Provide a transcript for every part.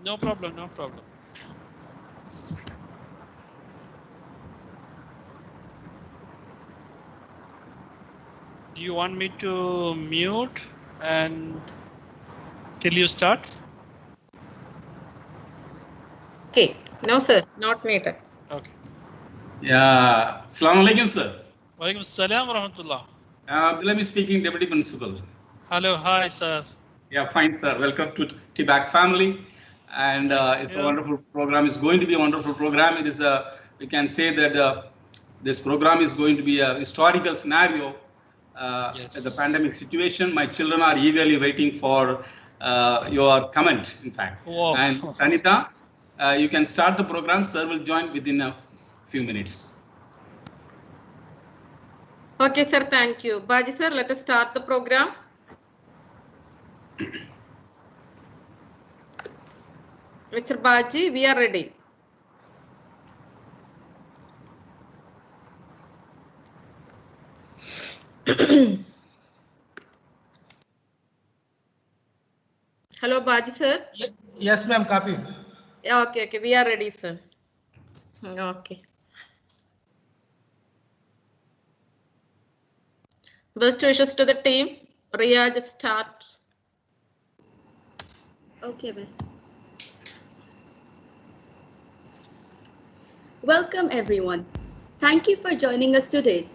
No problem, no problem. You want me to mute and till you start? Okay. No, sir. Not muted. Okay. Yeah. Assalamu alaikum, sir. Walaikum assalam wa rahmatullah. Abdul speaking, Deputy Principal. Hello, hi, sir. Yeah, fine, sir. Welcome to TBAC family. And it's a wonderful program. It's going to be a wonderful program. It is we can say that this program is going to be a historical scenario Yes. at the pandemic situation. My children are eagerly waiting for your comment, in fact. Wow. And Sanita, you can start the program. Sir will join within a few minutes. Okay, sir. Thank you. Baji, sir, let us start the program. Mr. Baji, we are ready. Hello, Baji, sir. Yes, ma'am, copy. Okay, okay. We are ready, sir. Okay. Best wishes to the team. Ria, just start. Okay, miss. Welcome, everyone. Thank you for joining us today.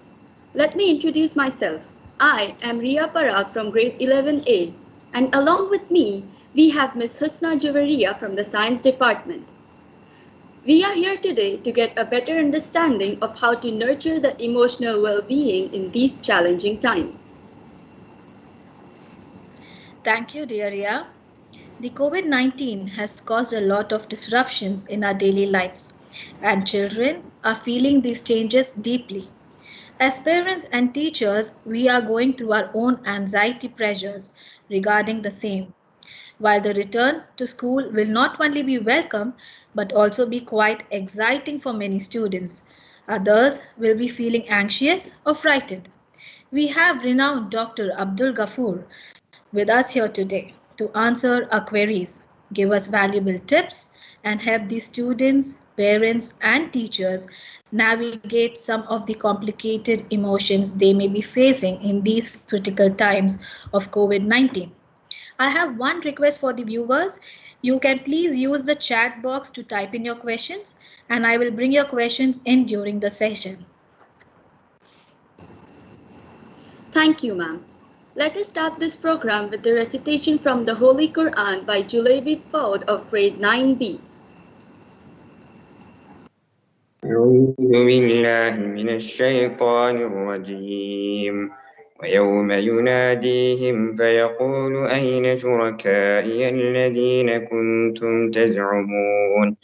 Let me introduce myself. I am Ria Parag from grade 11A, and along with me, we have Miss Husna Juwaria from the Science Department. We are here today to get a better understanding of how to nurture the emotional well-being in these challenging times. Thank you, dear Ria. The COVID-19 has caused a lot of disruptions in our daily lives, and children are feeling these changes deeply. As parents and teachers, we are going through our own anxiety pressures regarding the same. While the return to school will not only be welcome, but also be quite exciting for many students, others will be feeling anxious or frightened. We have renowned Dr. Abdul Gafoor with us here today to answer our queries, give us valuable tips, and help the students, parents, and teachers navigate some of the complicated emotions they may be facing in these critical times of COVID-19. I have one request for the viewers. You can please use the chat box to type in your questions, and I will bring your questions in during the session. Thank you, ma'am. Let us start this program with the recitation from the Holy Quran by Julaybi Ford of grade 9B. أعوذ بالله من الشيطان الرجيم ويوم يناديهم فيقول أين شركائي الذين كنتم تزعمون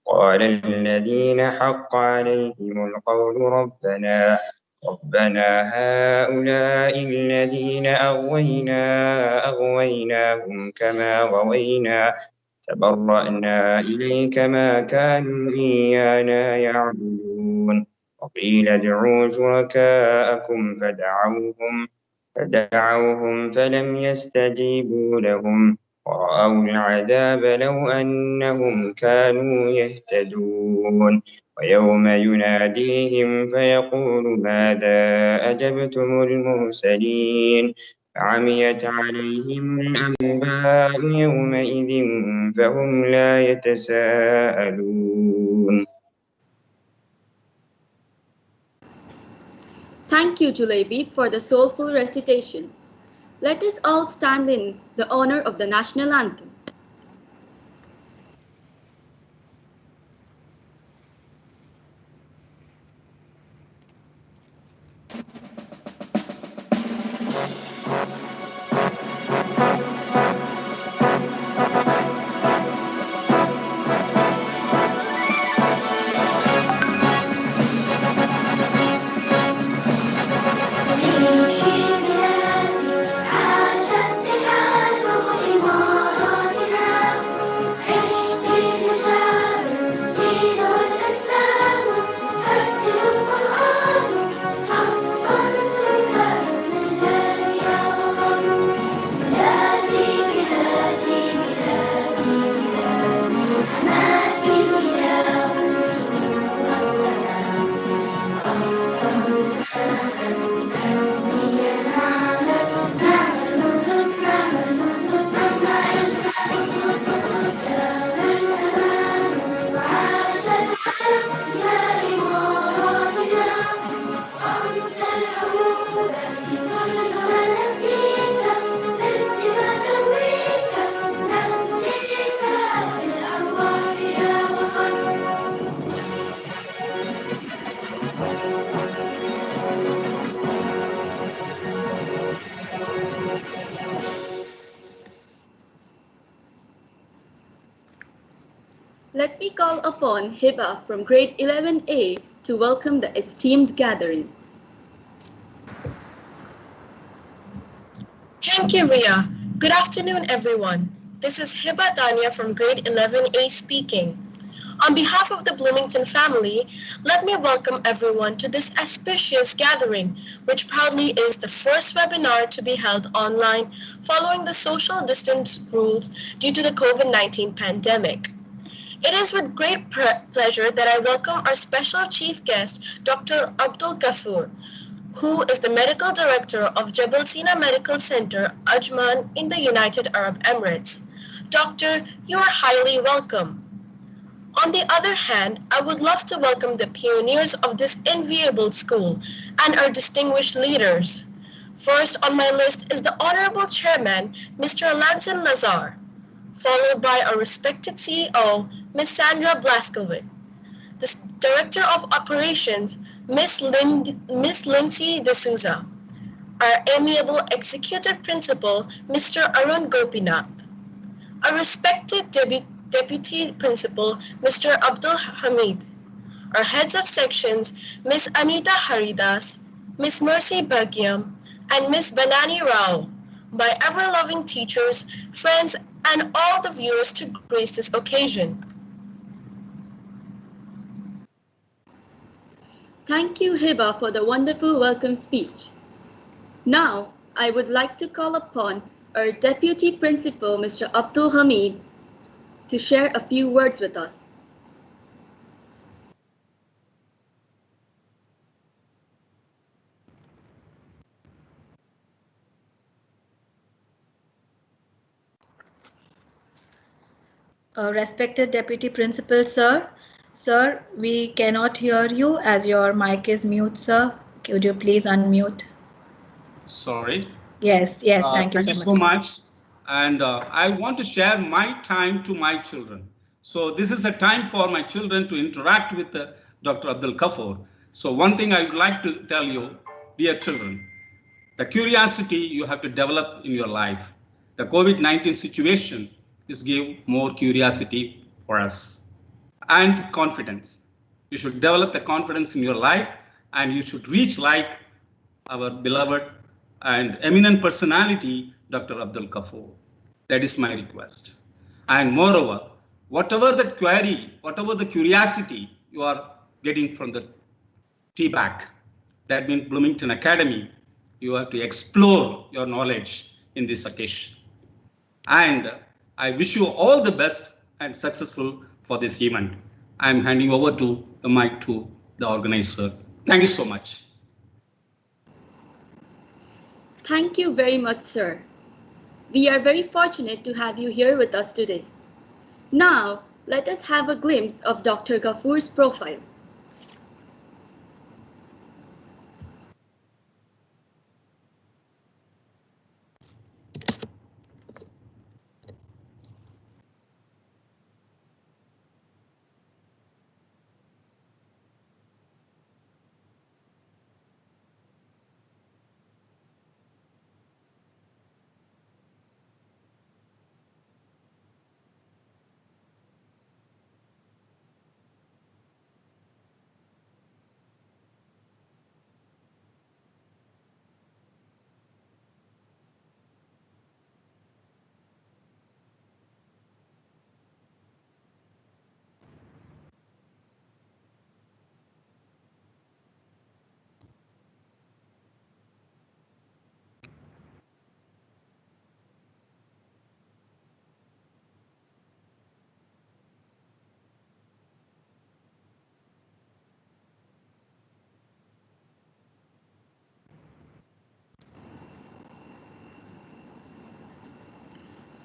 قال الذين حق عليهم القول ربنا هؤلاء الذين أغويناهم كما غوينا تبرأنا إليك ما كانوا إيانا يعبدون وقيل ادعوا شركاءكم فدعوهم فلم يستجيبوا لهم ورأوا العذاب لو أنهم كانوا يهتدون ويوم يناديهم فيقول ماذا أجبتم المرسلين فعميت عليهم الأنباء يومئذ فهم لا يتساءلون. Thank you, Julaybi, for the soulful recitation. Let us all stand in the honor of the national anthem. عاشت اتحاد إمارات Let me call upon Hiba from grade 11A to welcome the esteemed gathering. Thank you, Ria. Good afternoon, everyone. This is Hiba Tanya from grade 11A speaking. On behalf of the Bloomington family, let me welcome everyone to this auspicious gathering, which proudly is the first webinar to be held online following the social distance rules due to the COVID-19 pandemic. It is with great pleasure that I welcome our special chief guest, Dr. Abdul Gafoor, who is the medical director of Jabal Sina Medical Centre, Ajman, in the United Arab Emirates. Doctor, you are highly welcome. On the other hand, I would love to welcome the pioneers of this enviable school and our distinguished leaders. First on my list is the Honorable Chairman, Mr. Lanson Lazar, followed by our respected CEO, Ms. Sandra Blaskowitz, the Director of Operations, Ms. Lindsay D'Souza, our amiable Executive Principal, Mr. Arun Gopinath, our respected Deputy Principal, Mr. Abdul Hamid, our heads of sections, Ms. Anita Haridas, Ms. Mercy Bagyam, and Ms. Banani Rao, my ever-loving teachers, friends, and all the viewers to grace this occasion. Thank you, Hiba, for the wonderful welcome speech. Now, I would like to call upon our Deputy Principal, Mr. Abdul Hamid, to share a few words with us. Respected Deputy Principal, sir. Sir, we cannot hear you as your mic is mute, sir. Could you please unmute? Sorry. Yes, thank you so much. And I want to share my time to my children. So this is a time for my children to interact with Dr. Abdul Gafoor. So one thing I would like to tell you, dear children, the curiosity you have to develop in your life. The COVID-19 situation is give more curiosity for us and confidence. You should develop the confidence in your life and you should reach like our beloved and eminent personality, Dr. Abdul Gafoor. That is my request. And moreover, whatever the query, whatever the curiosity you are getting from the TBAC, that means Bloomington Academy, you have to explore your knowledge in this occasion. And I wish you all the best and successful for this event. I'm handing over to the mic to the organizer. Thank you so much. Thank you very much, sir. We are very fortunate to have you here with us today. Now, let us have a glimpse of Dr. Gafoor's profile.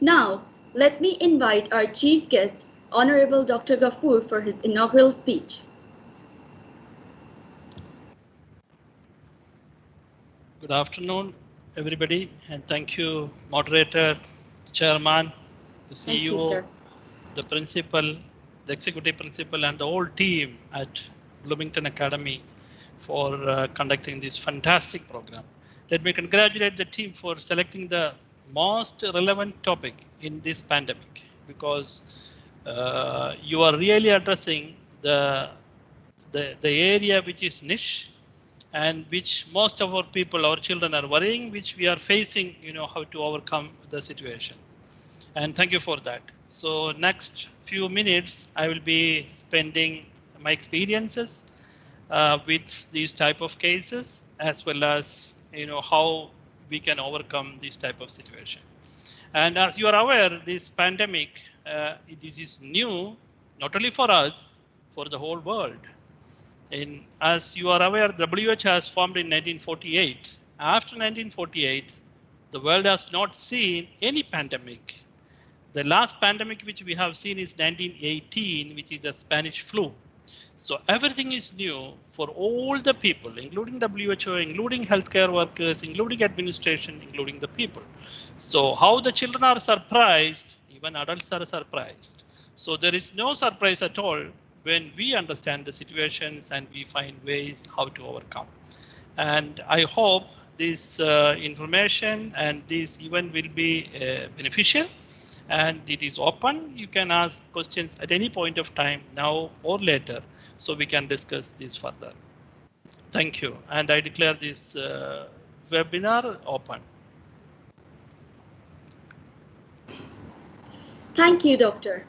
Now, let me invite our chief guest, Honorable Dr. Gafoor, for his inaugural speech. Good afternoon, everybody, and thank you, moderator, chairman, the CEO, the principal, the executive principal, and the whole team at Bloomington Academy for conducting this fantastic program. Let me congratulate the team for selecting the most relevant topic in this pandemic, because you are really addressing the area which is niche and which most of our people, our children are worrying, which we are facing, how to overcome the situation. And thank you for that. So next few minutes, I will be spending my experiences with these type of cases, as well as, how we can overcome this type of situation. And as you are aware, this pandemic, this is new, not only for us, for the whole world. As you are aware, WHO has formed in 1948. After 1948, the world has not seen any pandemic. The last pandemic which we have seen is 1918, which is the Spanish flu. So everything is new for all the people, including WHO, including healthcare workers, including administration, including the people. So how the children are surprised, even adults are surprised. So there is no surprise at all when we understand the situations and we find ways how to overcome. And I hope this information and this event will be beneficial, and it is open. You can ask questions at any point of time, now or later, so we can discuss this further. Thank you. And I declare this webinar open. Thank you, Doctor.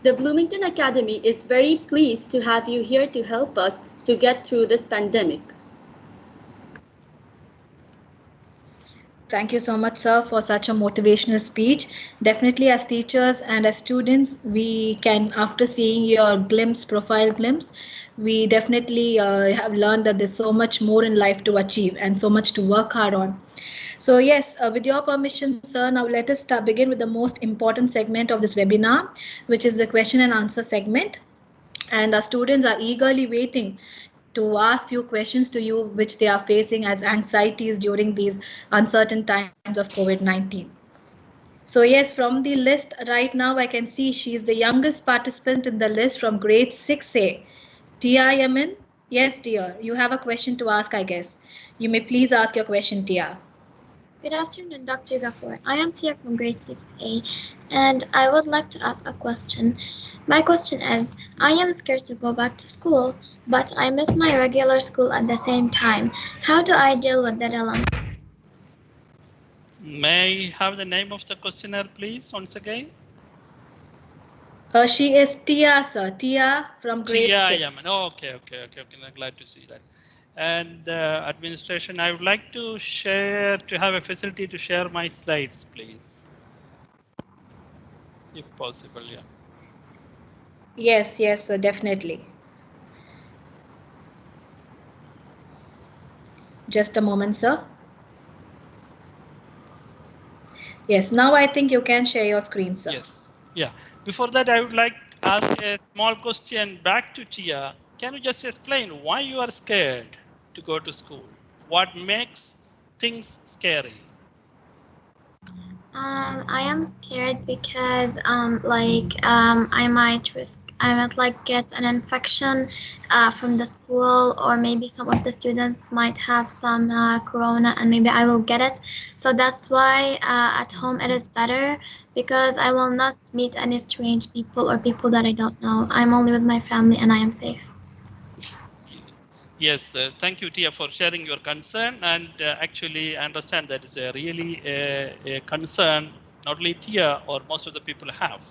The Bloomington Academy is very pleased to have you here to help us to get through this pandemic. Thank you so much, sir, for such a motivational speech. Definitely, as teachers and as students, we can, after seeing your profile glimpse, we definitely have learned that there's so much more in life to achieve and so much to work hard on. So yes, with your permission, sir, now let us begin with the most important segment of this webinar, which is the question and answer segment. And our students are eagerly waiting to ask few questions to you, which they are facing as anxieties during these uncertain times of COVID-19. So yes, from the list right now, I can see she's the youngest participant in the list from grade 6A. Tia Yamin? Yes, dear, you have a question to ask, I guess. You may please ask your question, Tia. Good afternoon, Dr. Gafoor. I am Tia from grade 6A, and I would like to ask a question. My question is, I am scared to go back to school, but I miss my regular school at the same time. How do I deal with that dilemma? May I have the name of the questioner, please, once again? She is Tia, sir. Tia from grade 6. Yaman. Oh, okay. I'm glad to see that. And administration, I would like to have a facility to share my slides, please. If possible, yeah. Yes, sir, definitely. Just a moment, sir. Yes, now I think you can share your screen, sir. Yes, yeah. Before that, I would like to ask a small question back to Tia. Can you just explain why you are scared to go to school? What makes things scary? I am scared because I might get an infection from the school, or maybe some of the students might have some corona and maybe I will get it. So that's why at home it is better, because I will not meet any strange people or people that I don't know. I'm only with my family and I am safe. Yes, thank you, Tia, for sharing your concern. And actually, I understand that is a really a concern not only Tia or most of the people have.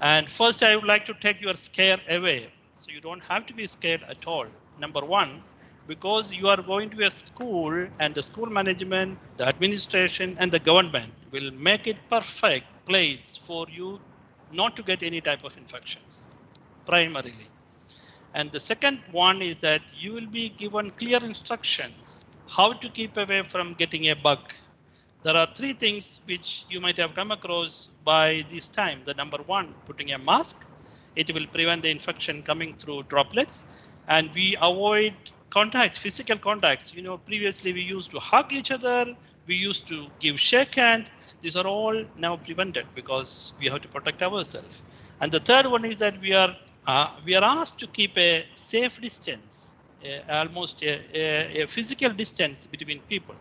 And first, I would like to take your scare away. So you don't have to be scared at all. Number one, because you are going to a school, and the school management, the administration, and the government will make it perfect place for you not to get any type of infections, primarily. And the second one is that you will be given clear instructions how to keep away from getting a bug. There are three things which you might have come across by this time. The number one, putting a mask. It will prevent the infection coming through droplets. And we avoid contacts, physical contacts. You know, previously we used to hug each other. We used to give shake hand. These are all now prevented because we have to protect ourselves. And the third one is that we are asked to keep a safe distance, almost a physical distance between people.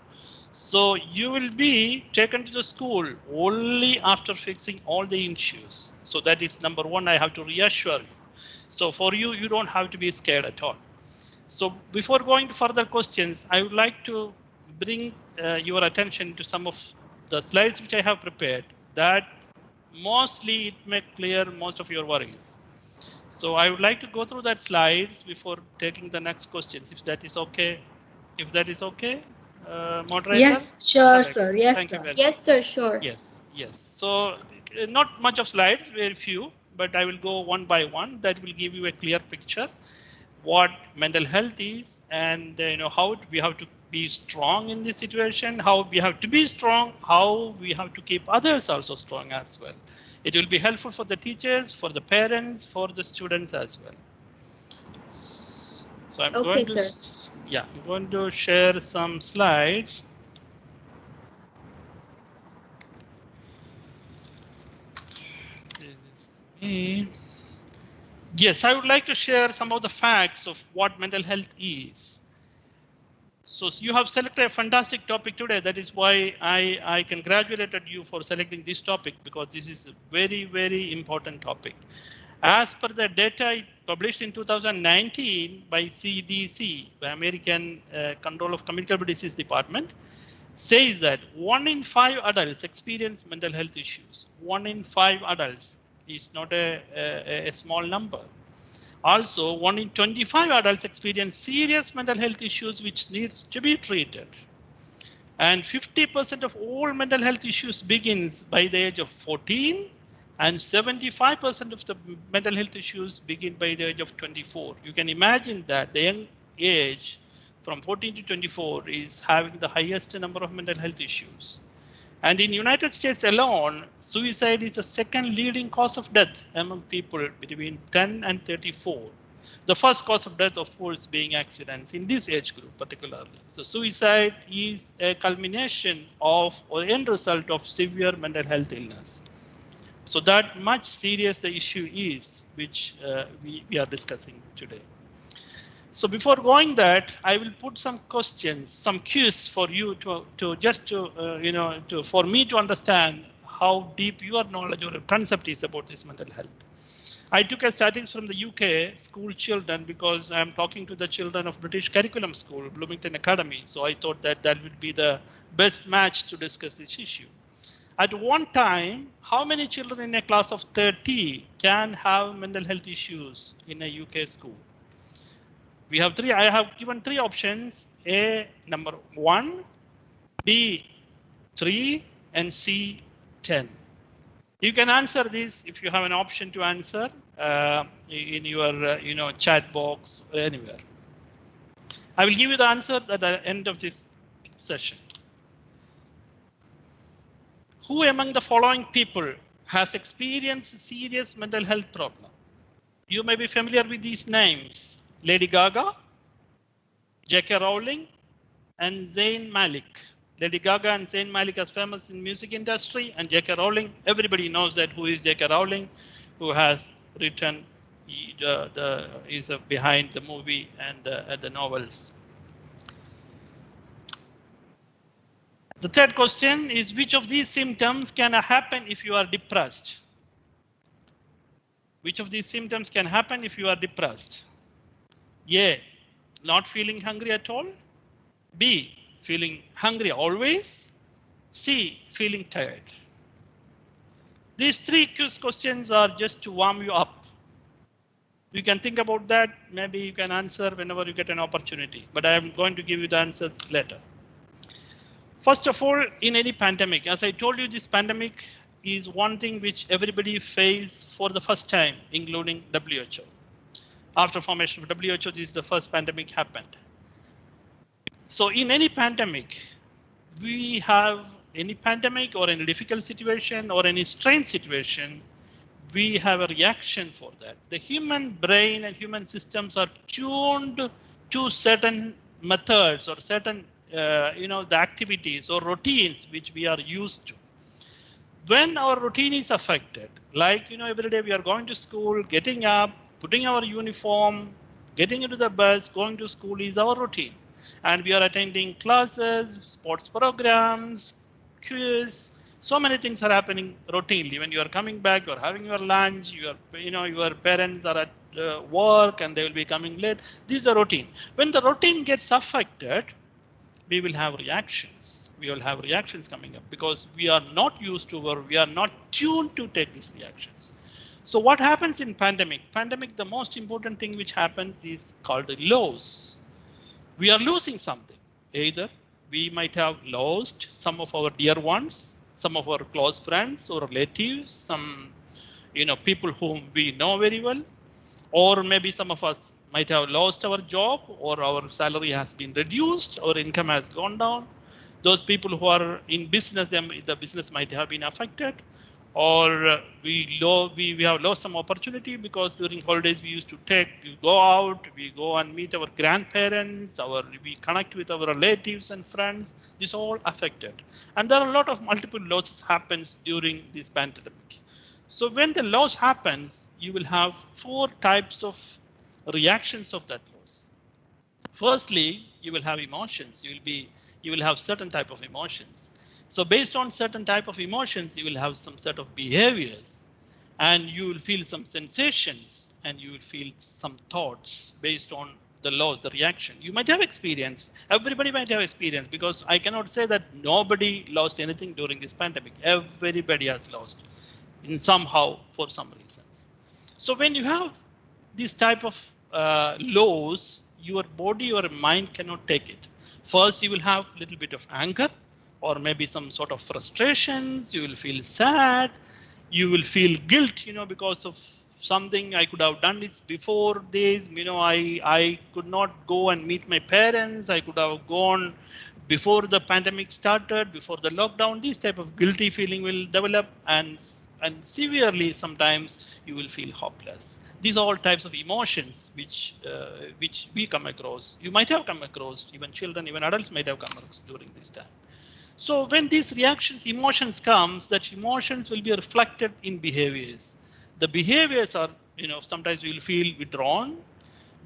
So you will be taken to the school only after fixing all the issues. So that is number one, I have to reassure you. So for you, you don't have to be scared at all. So before going to further questions, I would like to bring your attention to some of the slides which I have prepared that mostly it may clear most of your worries. So I would like to go through that slides before taking the next questions, if that is okay. If that is okay, moderator? Yes, sure, Correct. sir. Yes, Thank sir. you very Yes, much. sir, sure. Yes, yes. So not much of slides, very few, but I will go one by one. That will give you a clear picture what mental health is, and how we have to be strong in this situation, how we have to be strong, how we have to keep others also strong as well. It will be helpful for the teachers, for the parents, for the students as well. So I'm Okay, going to, sir. yeah, I'm going to share some slides. This is me. Yes, I would like to share some of the facts of what mental health is. So you have selected a fantastic topic today. That is why I congratulated you for selecting this topic, because this is a very, very important topic. As per the data published in 2019 by CDC, the American Control of Communicable Disease Department, says that 1 in 5 adults experience mental health issues. 1 in 5 adults is not a small number. Also, 1 in 25 adults experience serious mental health issues which need to be treated. And 50% of all mental health issues begins by the age of 14, and 75% of the mental health issues begin by the age of 24. You can imagine that the young age from 14 to 24 is having the highest number of mental health issues. And in United States alone, suicide is the second leading cause of death among people between 10 and 34. The first cause of death, of course, being accidents in this age group particularly. So suicide is a culmination of or end result of severe mental health illness. So that much serious the issue is, which we are discussing today. So before going that, I will put some questions, some cues for you for me to understand how deep your knowledge or concept is about this mental health. I took a statistics from the UK school children because I'm talking to the children of British Curriculum School, Bloomington Academy. So I thought that that would be the best match to discuss this issue. At one time, how many children in a class of 30 can have mental health issues in a UK school? We have three. I have given three options: A, number 1, B, 3, and C, 10. You can answer this if you have an option to answer in your chat box or anywhere. I will give you the answer at the end of this session. Who among the following people has experienced serious mental health problem? You may be familiar with these names: Lady Gaga, J.K. Rowling, and Zayn Malik. Lady Gaga and Zayn Malik are famous in music industry, and J.K. Rowling, everybody knows that who is J.K. Rowling, who has written is behind the movie and the novels. The third question is, which of these symptoms can happen if you are depressed? Which of these symptoms can happen if you are depressed? A, not feeling hungry at all. B, feeling hungry always. C, feeling tired. These three quiz questions are just to warm you up. You can think about that. Maybe you can answer whenever you get an opportunity, but I am going to give you the answers later. First of all, in any pandemic, as I told you, this pandemic is one thing which everybody faces for the first time, including WHO. After formation of WHO, this is the first pandemic happened. So in any pandemic, we have any pandemic or any difficult situation or any strange situation, we have a reaction for that. The human brain and human systems are tuned to certain methods or certain, the activities or routines which we are used to. When our routine is affected, like, every day we are going to school, getting up, putting our uniform, getting into the bus, going to school is our routine. and we are attending classes, sports programs, quiz. So many things are happening routinely. When you are coming back, you are having your lunch, your parents are at work and they will be coming late. This is a routine. When the routine gets affected, we will have reactions. We will have reactions coming up because we are not used to or we are not tuned to take these reactions. So what happens in pandemic? Pandemic, the most important thing which happens is called loss. We are losing something. Either we might have lost some of our dear ones, some of our close friends or relatives, some people whom we know very well, or maybe some of us might have lost our job or our salary has been reduced or income has gone down. Those people who are in business, the business might have been affected, or we have lost some opportunity because during holidays we used to go out, we go and meet our grandparents, we connect with our relatives and friends. This all affected, and there are a lot of multiple losses happens during this pandemic. So when the loss happens, you will have 4 types of reactions of that loss. Firstly, you will have emotions. You will have certain type of emotions. So based on certain type of emotions, you will have some set of behaviors, and you will feel some sensations, and you will feel some thoughts based on the loss, the reaction. You might have experienced, everybody might have experienced, because I cannot say that nobody lost anything during this pandemic. Everybody has lost in somehow for some reasons. So when you have this type of loss, your body or mind cannot take it. First, you will have a little bit of anger, or maybe some sort of frustrations. You will feel sad. You will feel guilt, because of something I could have done this before this. I could not go and meet my parents. I could have gone before the pandemic started, before the lockdown. This type of guilty feeling will develop, and severely sometimes you will feel hopeless. These are all types of emotions which we come across. You might have come across, even children, even adults might have come across during this time. So when these reactions, emotions comes, that emotions will be reflected in behaviors. The behaviors are, sometimes we will feel withdrawn,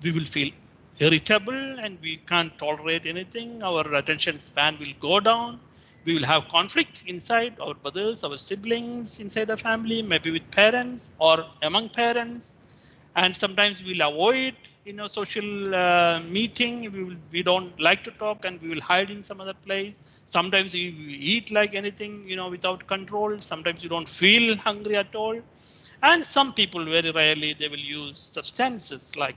we will feel irritable, and we can't tolerate anything. Our attention span will go down. We will have conflict inside our brothers, our siblings inside the family, maybe with parents or among parents. And sometimes we'll avoid, social meeting. We don't like to talk, and we will hide in some other place. Sometimes we eat like anything, without control. Sometimes you don't feel hungry at all. And some people, very rarely, they will use substances like,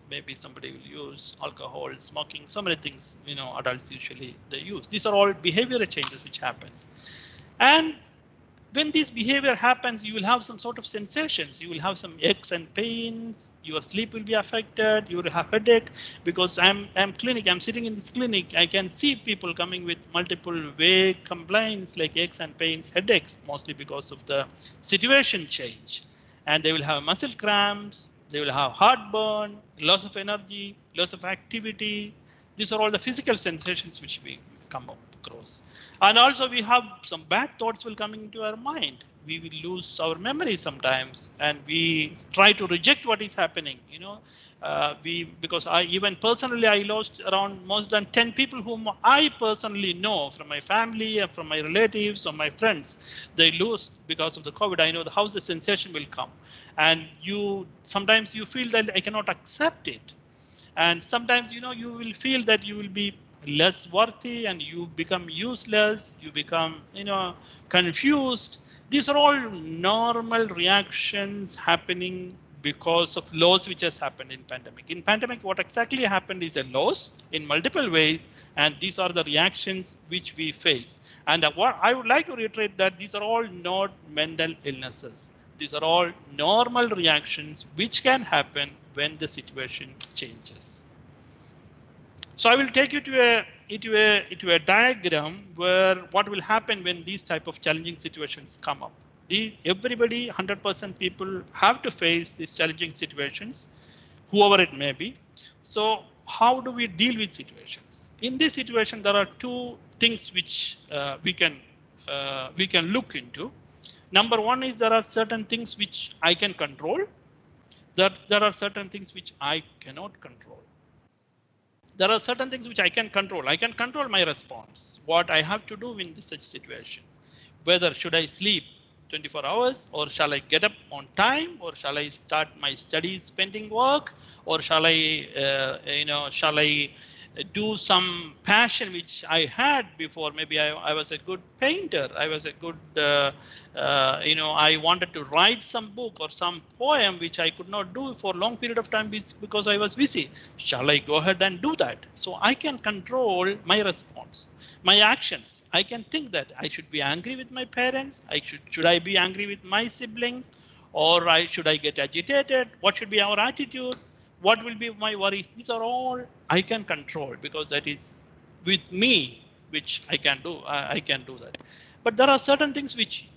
maybe somebody will use alcohol, smoking, so many things, adults usually they use. These are all behavioral changes which happens. And when this behavior happens, you will have some sort of sensations. You will have some aches and pains. Your sleep will be affected. You will have headache, because I'm sitting in this clinic. I can see people coming with multiple vague complaints like aches and pains, headaches, mostly because of the situation change. And they will have muscle cramps. They will have heartburn, loss of energy, loss of activity. These are all the physical sensations which we come across. And also we have some bad thoughts will come into our mind. We will lose our memory sometimes, and we try to reject what is happening. Because even personally, I lost around more than 10 people whom I personally know from my family and from my relatives or my friends. They lose because of the COVID. I know how the sensation will come, and sometimes you feel that I cannot accept it, and sometimes you will feel that you will be less worthy and you become useless, you become confused. These are all normal reactions happening because of loss which has happened in pandemic. In pandemic, what exactly happened is a loss in multiple ways, and these are the reactions which we face. And what I would like to reiterate that these are all not mental illnesses. These are all normal reactions which can happen when the situation changes. So I will take you to a diagram where what will happen when these type of challenging situations come up. Everybody, 100% people have to face these challenging situations, whoever it may be. So how do we deal with situations? In this situation, there are 2 things which we can look into. Number 1 is there are certain things which I can control. There are certain things which I cannot control. there are certain things which I can control. I can control my response, what I have to do in such situation. Whether should I sleep 24 hours, or shall I get up on time, or shall I start my studies pending work, or shall I do some passion which I had before. Maybe I was a good painter. I was a good, I wanted to write some book or some poem which I could not do for a long period of time because I was busy. Shall I go ahead and do that? So I can control my response, my actions. I can think that I should be angry with my parents. Should I be angry with my siblings, or should I get agitated? What should be our attitude? What will be my worries? These are all I can control, because that is with me, which I can do. I can do that. But there are certain things which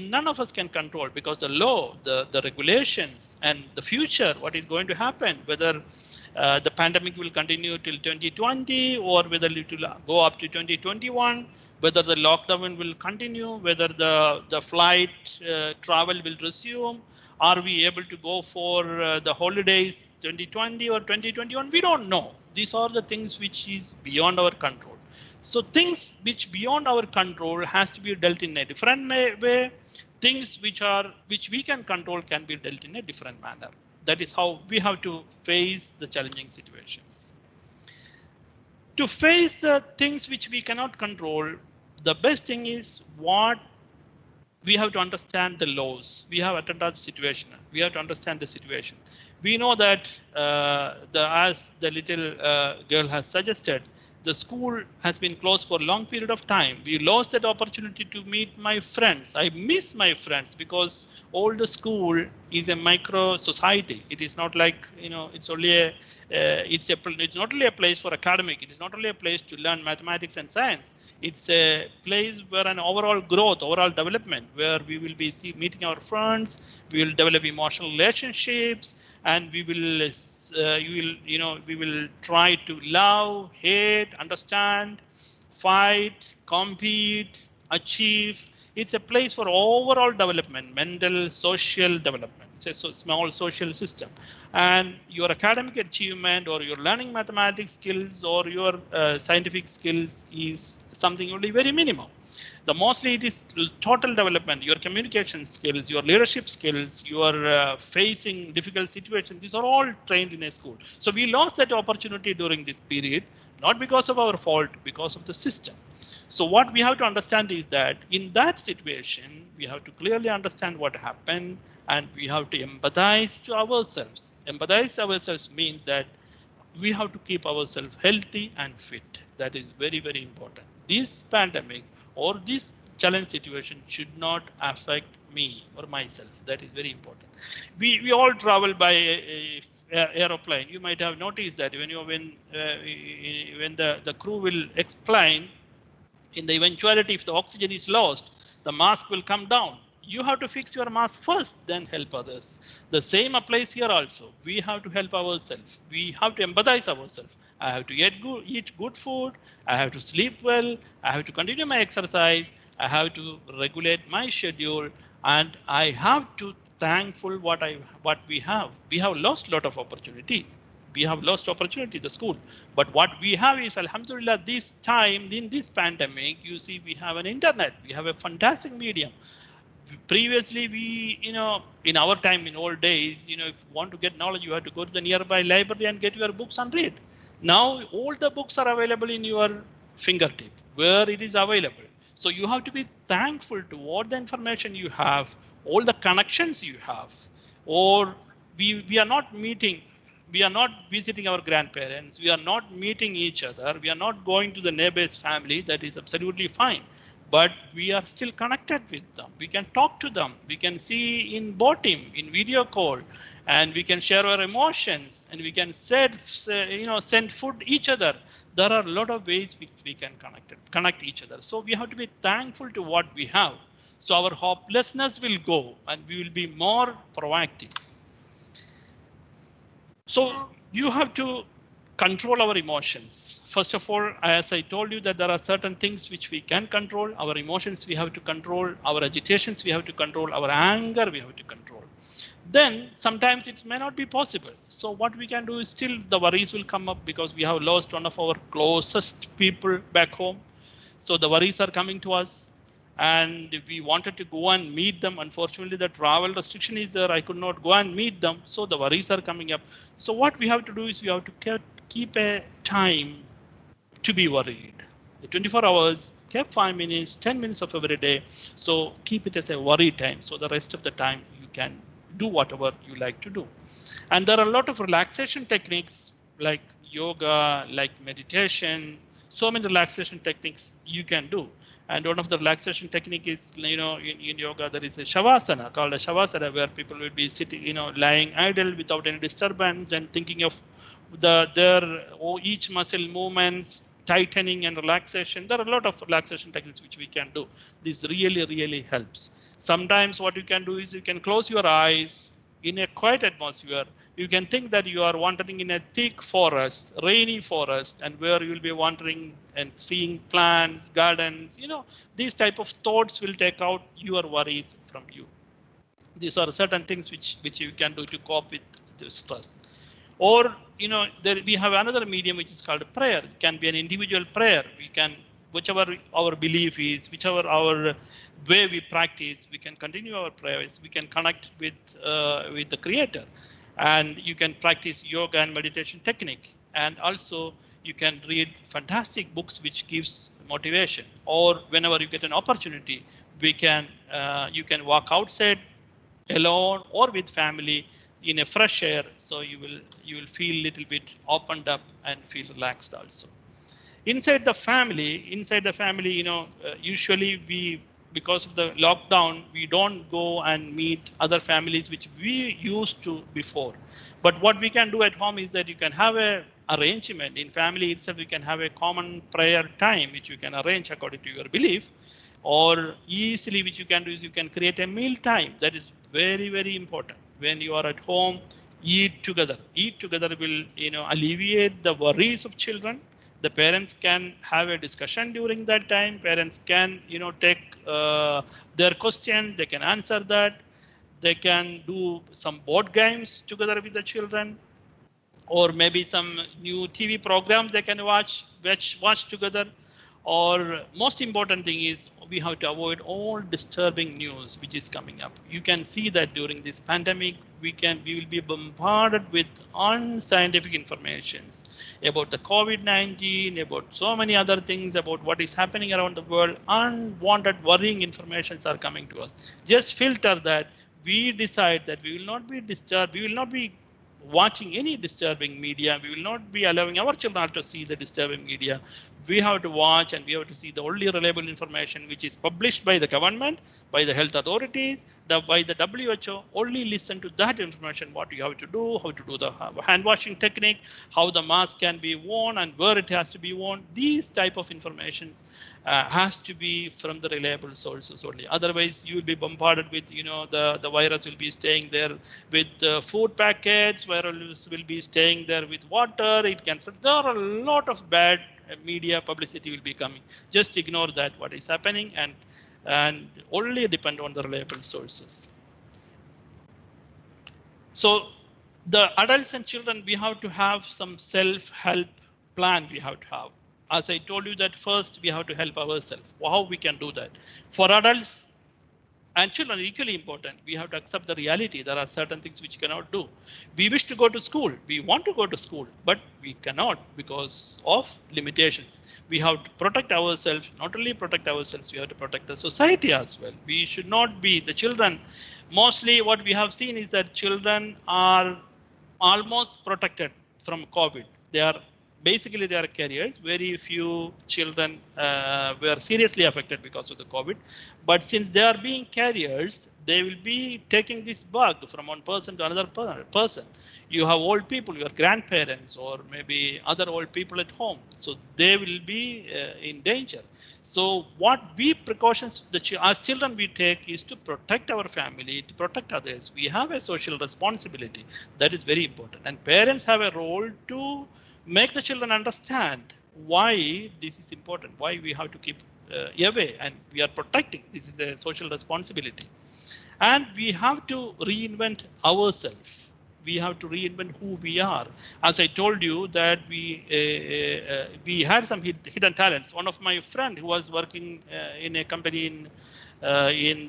none of us can control, because the law, the regulations, and the future, what is going to happen, whether the pandemic will continue till 2020, or whether it will go up to 2021, whether the lockdown will continue, whether the flight travel will resume. Are we able to go for the holidays 2020 or 2021? We don't know. These are the things which is beyond our control. So things which beyond our control has to be dealt in a different way. Things which we can control can be dealt in a different manner. That is how we have to face the challenging situations. To face the things which we cannot control, the best thing is we have to understand the laws. We have to understand the situation. We have to understand the situation. We know that as the little girl has suggested, the school has been closed for a long period of time. We lost that opportunity to meet my friends. I miss my friends, because all the school is a micro society. It is not like, it's only it's not only a place for academic. It is not only a place to learn mathematics and science. It's a place where an overall growth, overall development, where we will be meeting our friends. We will develop emotional relationships, and we will try to love, hate, understand, fight, compete, achieve. It's a place for overall development, mental, social development. It's a small social system. And your academic achievement, or your learning mathematics skills, or your scientific skills is something only very minimum. Mostly it is total development, your communication skills, your leadership skills, your facing difficult situations. These are all trained in a school. So we lost that opportunity during this period, not because of our fault, because of the system. So what we have to understand is that in that situation, we have to clearly understand what happened, and we have to empathize to ourselves. Empathize ourselves means that we have to keep ourselves healthy and fit. That is very, very important. This pandemic or this challenge situation should not affect me or myself. That is very important. We all travel by aeroplane. You might have noticed that when the crew will explain, in the eventuality if the oxygen is lost, the mask will come down. You have to fix your mask first, then help others. The same applies here also. We have to help ourselves. We have to empathize ourselves. I have to eat good food. I have to sleep well. I have to continue my exercise. I have to regulate my schedule, and I have to thankful what we have. We have lost a lot of opportunity. We have lost opportunity, the school. But what we have is, alhamdulillah, this time in this pandemic, you see, we have an internet. We have a fantastic medium. Previously, in our time, in old days, if you want to get knowledge, you have to go to the nearby library and get your books and read. Now, all the books are available in your fingertip, where it is available. So you have to be thankful to all the information you have, all the connections you have, or we are not meeting. We are not visiting our grandparents. We are not meeting each other. We are not going to the neighbor's family. That is absolutely fine. But we are still connected with them. We can talk to them. We can see in bottom, in video call, and we can share our emotions, and we can send food each other. There are a lot of ways we can connect each other. So we have to be thankful to what we have. So our hopelessness will go, and we will be more proactive. So you have to control our emotions. First of all, as I told you that there are certain things which we can control. Our emotions we have to control, our agitations we have to control, our anger we have to control. Then sometimes it may not be possible. So what we can do is still the worries will come up because we have lost one of our closest people back home. So the worries are coming to us. And we wanted to go and meet them. Unfortunately, the travel restriction is there. I could not go and meet them. So the worries are coming up. So what we have to do is we have to keep a time to be worried. The 24 hours, keep 5 minutes, 10 minutes of every day. So keep it as a worry time. So the rest of the time you can do whatever you like to do. And there are a lot of relaxation techniques like yoga, like meditation, so many relaxation techniques you can do. And one of the relaxation technique is, in yoga, there is a shavasana called a shavasana where people will be sitting, lying idle without any disturbance and thinking of each muscle movements, tightening and relaxation. There are a lot of relaxation techniques which we can do. This really, really helps. Sometimes what you can do is you can close your eyes in a quiet atmosphere. You can think that you are wandering in a thick forest, rainy forest, and where you will be wandering and seeing plants, gardens, these type of thoughts will take out your worries from you. These are certain things which you can do to cope with the stress. Or, we have another medium which is called prayer. It can be an individual prayer. We can, whichever our belief is, whichever our way we practice, we can continue our prayers. We can connect with the Creator. And you can practice yoga and meditation technique. And also you can read fantastic books which gives motivation. Or whenever you get an opportunity, you can walk outside alone or with family in a fresh air. So you will feel a little bit opened up and feel relaxed also. Inside the family, usually because of the lockdown, we don't go and meet other families which we used to before. But what we can do at home is that you can have a arrangement in family itself. You can have a common prayer time which you can arrange according to your belief, or easily which you can do is you can create a meal time. That is very, very important. When you are at home, eat together. Eat together will alleviate the worries of children. The parents can have a discussion during that time. Parents can, take their questions. They can answer that. They can do some board games together with the children, or maybe some new TV program they can watch together. Or most important thing is we have to avoid all disturbing news which is coming up. You can see that during this pandemic, we will be bombarded with unscientific informations about the COVID-19, about so many other things, about what is happening around the world. Unwanted worrying informations are coming to us. Just filter that. We decide that we will not be disturbed. We will not be watching any disturbing media. We will not be allowing our children to see the disturbing media. We have to watch and we have to see the only reliable information which is published by the government, by the health authorities, by the WHO. Only listen to that information, what you have to do, how to do the hand washing technique, how the mask can be worn and where it has to be worn. These type of informations has to be from the reliable sources only. Otherwise, you will be bombarded with, the virus will be staying there with food packets, virus will be staying there with water. It can, there are a lot of bad media publicity will be coming. Just ignore that, what is happening, and only depend on the reliable sources. So the adults and children, we have to have some self-help plan we have to have. As I told you that first we have to help ourselves. How we can do that? For adults and children, equally important, we have to accept the reality. There are certain things which we cannot do. We wish to go to school. We want to go to school, but we cannot because of limitations. We have to protect ourselves. Not only protect ourselves, we have to protect the society as well. We should not be the children. Mostly what we have seen is that children are almost protected from COVID. Basically, they are carriers. Very few children were seriously affected because of the COVID. But since they are being carriers, they will be taking this bug from one person to another person. You have old people, your grandparents, or maybe other old people at home. So they will be in danger. So what precautions that as children we take is to protect our family, to protect others. We have a social responsibility that is very important, and parents have a role to make the children understand why this is important, why we have to keep away and we are protecting. This is a social responsibility, and we have to reinvent ourselves. We have to reinvent who we are. As I told you that we had some hidden talents. One of my friend who was working in a company in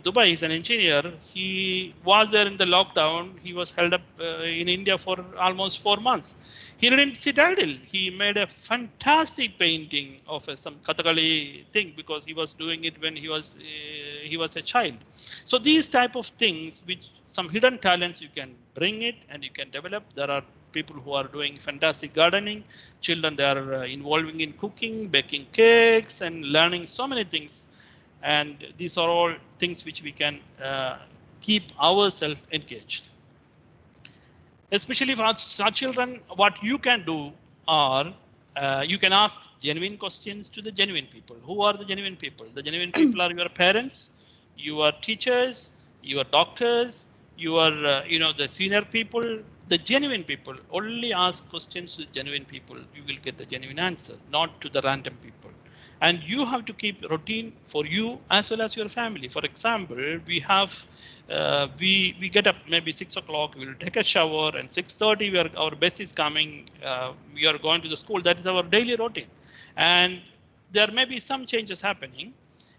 Dubai, he's an engineer. He was there in the lockdown. He was held up in India for almost 4 months. He didn't sit idle. He made a fantastic painting of some Kathakali thing because he was doing it when he was a child. So these type of things, which some hidden talents, you can bring it and you can develop. There are people who are doing fantastic gardening. Children, they are involving in cooking, baking cakes, and learning so many things. And these are all things which we can keep ourselves engaged. Especially for our children, what you can do are you can ask genuine questions to the genuine people. Who are the genuine people? The genuine people are your parents, your teachers, your doctors, your the senior people, the genuine people. Only ask questions to genuine people. You will get the genuine answer, not to the random people. And you have to keep routine for you as well as your family. For example, we have we get up maybe 6 o'clock. We will take a shower, and 6:30 our bus is coming. We are going to the school. That is our daily routine. And there may be some changes happening.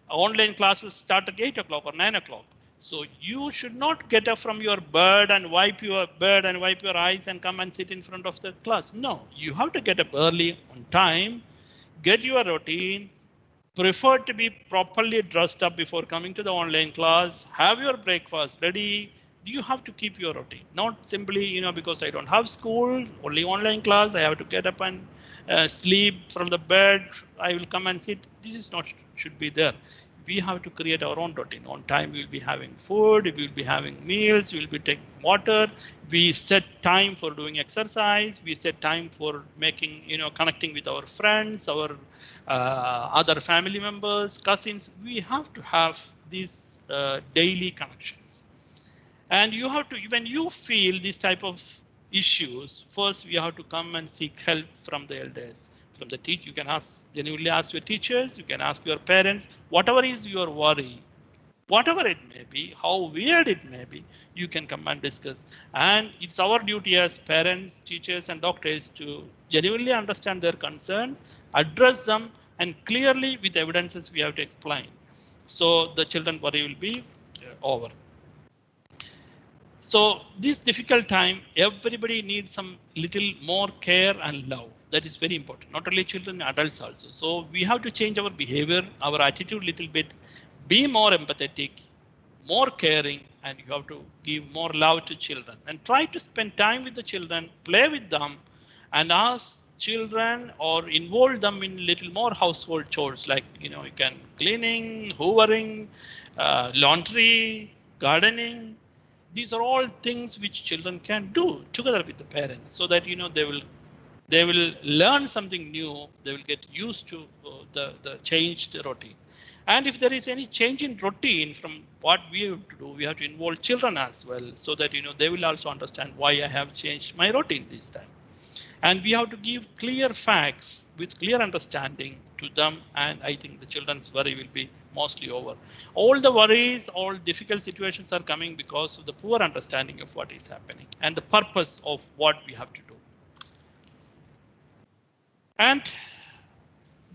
Online classes start at 8 o'clock or 9 o'clock. So you should not get up from your bed and wipe your eyes and come and sit in front of the class. No, you have to get up early on time. Get your routine, prefer to be properly dressed up before coming to the online class, have your breakfast ready. You have to keep your routine, not simply, because I don't have school, only online class, I have to get up and sleep from the bed, I will come and sit. This is not should be there. We have to create our own routine. On time, we will be having food, we will be having meals, we will be taking water. We set time for doing exercise. We set time for making, connecting with our friends, our other family members, cousins. We have to have these daily connections. And you have to, when you feel this type of issues, first we have to come and seek help from the elders. From the teacher, you can genuinely ask your teachers, you can ask your parents, whatever is your worry, whatever it may be, how weird it may be, you can come and discuss. And it's our duty as parents, teachers, and doctors to genuinely understand their concerns, address them, and clearly with evidences we have to explain. So the children worry will be over. So this difficult time, everybody needs some little more care and love. That is very important, not only children, adults also. So we have to change our behavior, our attitude a little bit, be more empathetic, more caring, and you have to give more love to children and try to spend time with the children, play with them, and ask children or involve them in little more household chores like, you can cleaning, hoovering, laundry, gardening. These are all things which children can do together with the parents so that, they will learn something new. They will get used to the changed routine. And if there is any change in routine from what we have to do, we have to involve children as well so that, they will also understand why I have changed my routine this time. And we have to give clear facts with clear understanding to them. And I think the children's worry will be mostly over. All the worries, all difficult situations are coming because of the poor understanding of what is happening and the purpose of what we have to do. And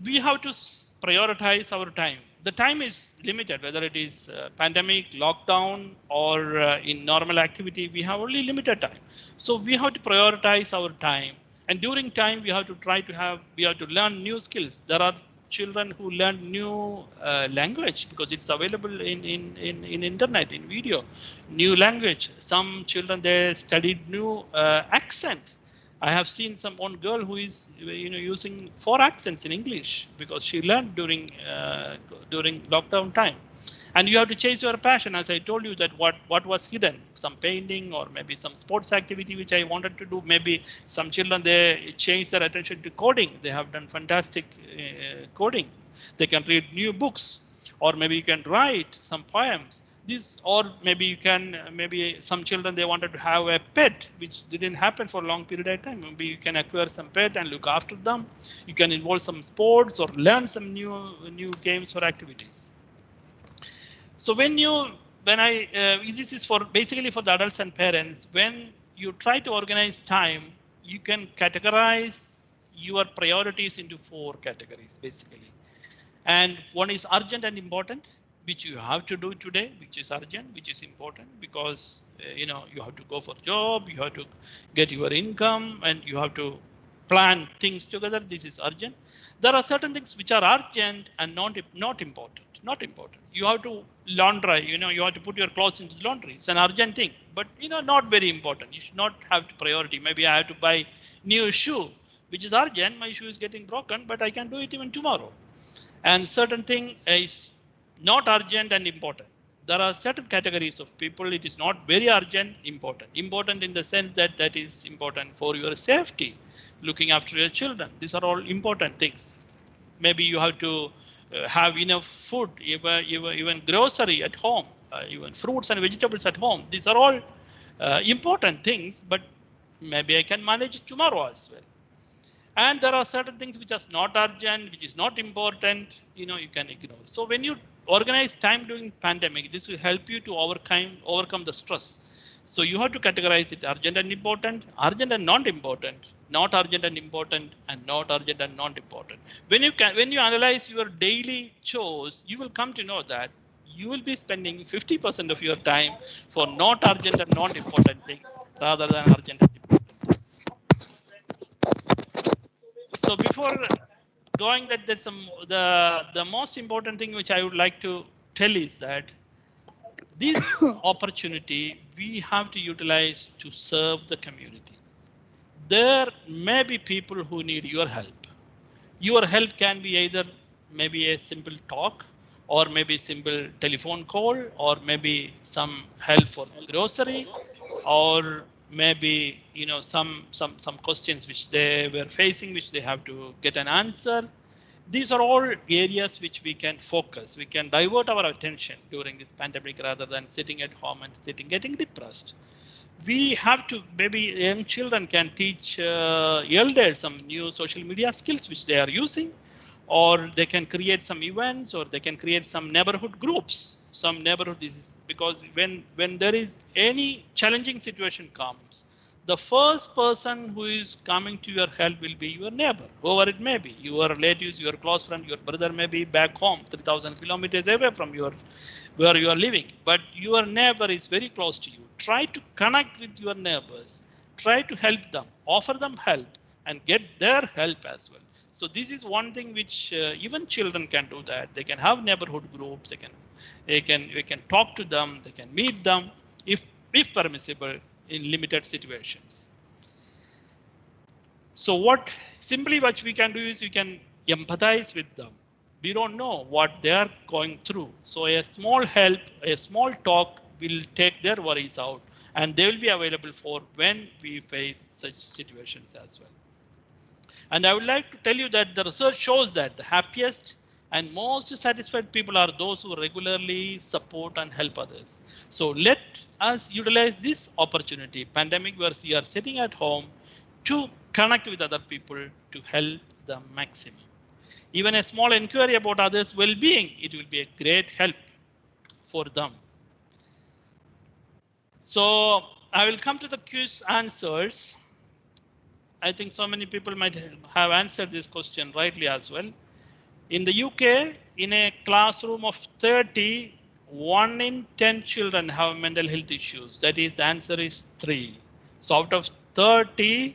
we have to prioritize our time. The time is limited, whether it is pandemic, lockdown, or in normal activity, we have only limited time. So we have to prioritize our time. And during time, we have to learn new skills. There are children who learn new language because it's available in internet, in video, new language. Some children, they studied new accent. I have seen one girl who is, using 4 accents in English because she learned during lockdown time. And you have to chase your passion. As I told you, that what was hidden, some painting or maybe some sports activity which I wanted to do. Maybe some children, they change their attention to coding. They have done fantastic coding. They can read new books, or maybe you can write some poems. Or maybe you can, maybe some children, they wanted to have a pet, which didn't happen for a long period of time. Maybe you can acquire some pet and look after them. You can involve some sports or learn some new games or activities. So this is basically for the adults and parents. When you try to organize time, you can categorize your priorities into 4 categories basically. And one is urgent and important, which you have to do today, which is urgent, which is important because you have to go for job, you have to get your income, and you have to plan things together. This is urgent. There are certain things which are urgent and not important. You have to laundry, you have to put your clothes into laundry. It's an urgent thing, but not very important. You should not have to priority. Maybe I have to buy new shoe, which is urgent. My shoe is getting broken, but I can do it even tomorrow. And certain thing is not urgent and important. There are certain categories of people. It is not very urgent, important. Important in the sense that is important for your safety, looking after your children. These are all important things. Maybe you have to have enough food, even grocery at home, even fruits and vegetables at home. These are all important things, but maybe I can manage it tomorrow as well. And there are certain things which are not urgent, which is not important, you can ignore. So when you organize time during pandemic, this will help you to overcome the stress. So you have to categorize it urgent and important, urgent and not important, not urgent and important, and not urgent and not important. When you analyze your daily chores, you will come to know that you will be spending 50% of your time for not urgent and not important things rather than urgent and important things. So before going that, there's the most important thing which I would like to tell is that this opportunity we have to utilize to serve the community. There may be people who need your help. Your help can be either maybe a simple talk, or maybe simple telephone call, or maybe some help for grocery, or maybe some questions which they were facing, which they have to get an answer. These are all areas which we can focus. We can divert our attention during this pandemic rather than sitting at home and getting depressed. We have to, maybe young children can teach elders some new social media skills which they are using, or they can create some events, or they can create some neighborhood groups, because when there is any challenging situation comes, the first person who is coming to your help will be your neighbor, whoever it may be, your relatives, your close friend, your brother may be back home 3,000 kilometers away from where you are living, but your neighbor is very close to you. Try to connect with your neighbors, try to help them, offer them help, and get their help as well. So this is one thing which even children can do, that they can have neighborhood groups, they can talk to them, they can meet them if permissible in limited situations. So what we can do is we can empathize with them. We don't know what they are going through. So a small help, a small talk will take their worries out, and they will be available for when we face such situations as well. And I would like to tell you that the research shows that the happiest and most satisfied people are those who regularly support and help others. So let us utilize this opportunity, pandemic, where we are sitting at home, to connect with other people, to help the maximum. Even a small inquiry about others' well-being, it will be a great help for them. So I will come to the quiz answers. I think so many people might have answered this question rightly as well. In the UK, in a classroom of 30, 1 in 10 children have mental health issues. That is, the answer is 3. So out of 30,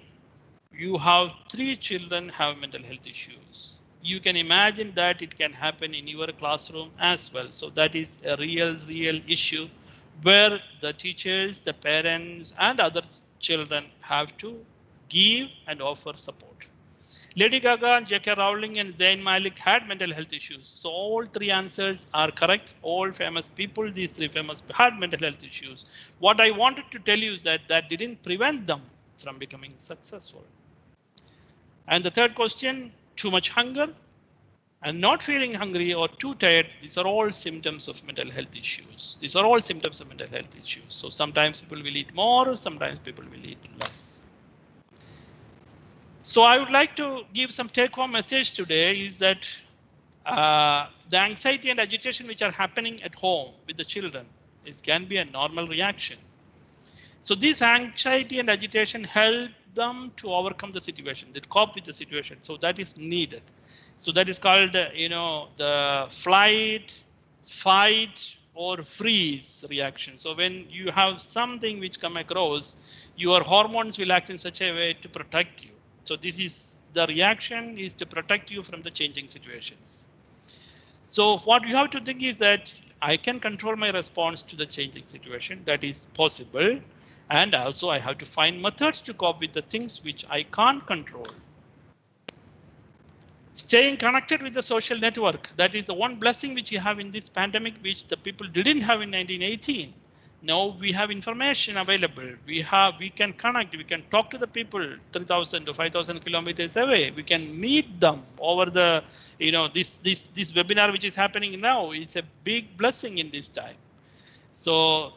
you have 3 children have mental health issues. You can imagine that it can happen in your classroom as well. So that is a real issue where the teachers, the parents, and other children have to give and offer support. Lady Gaga, J.K. Rowling and Zayn Malik had mental health issues. So all three answers are correct. All famous people, these three famous had mental health issues. What I wanted to tell you is that didn't prevent them from becoming successful. And the third question, too much hunger and not feeling hungry or too tired, these are all symptoms of mental health issues. These are all symptoms of mental health issues. So sometimes people will eat more, sometimes people will eat less. So I would like to give some take-home message today is that the anxiety and agitation which are happening at home with the children can be a normal reaction. So this anxiety and agitation help them to overcome the situation, they cope with the situation. So that is needed. So that is called, the flight, fight, or freeze reaction. So when you have something which come across, your hormones will act in such a way to protect you. So this is the reaction is to protect you from the changing situations. So what you have to think is that I can control my response to the changing situation. That is possible. And also I have to find methods to cope with the things which I can't control. Staying connected with the social network. That is the one blessing which you have in this pandemic, which the people didn't have in 1918. Now we have information available. We can connect, we can talk to the people 3,000 to 5,000 kilometers away. We can meet them over the, this webinar which is happening now is a big blessing in this time. So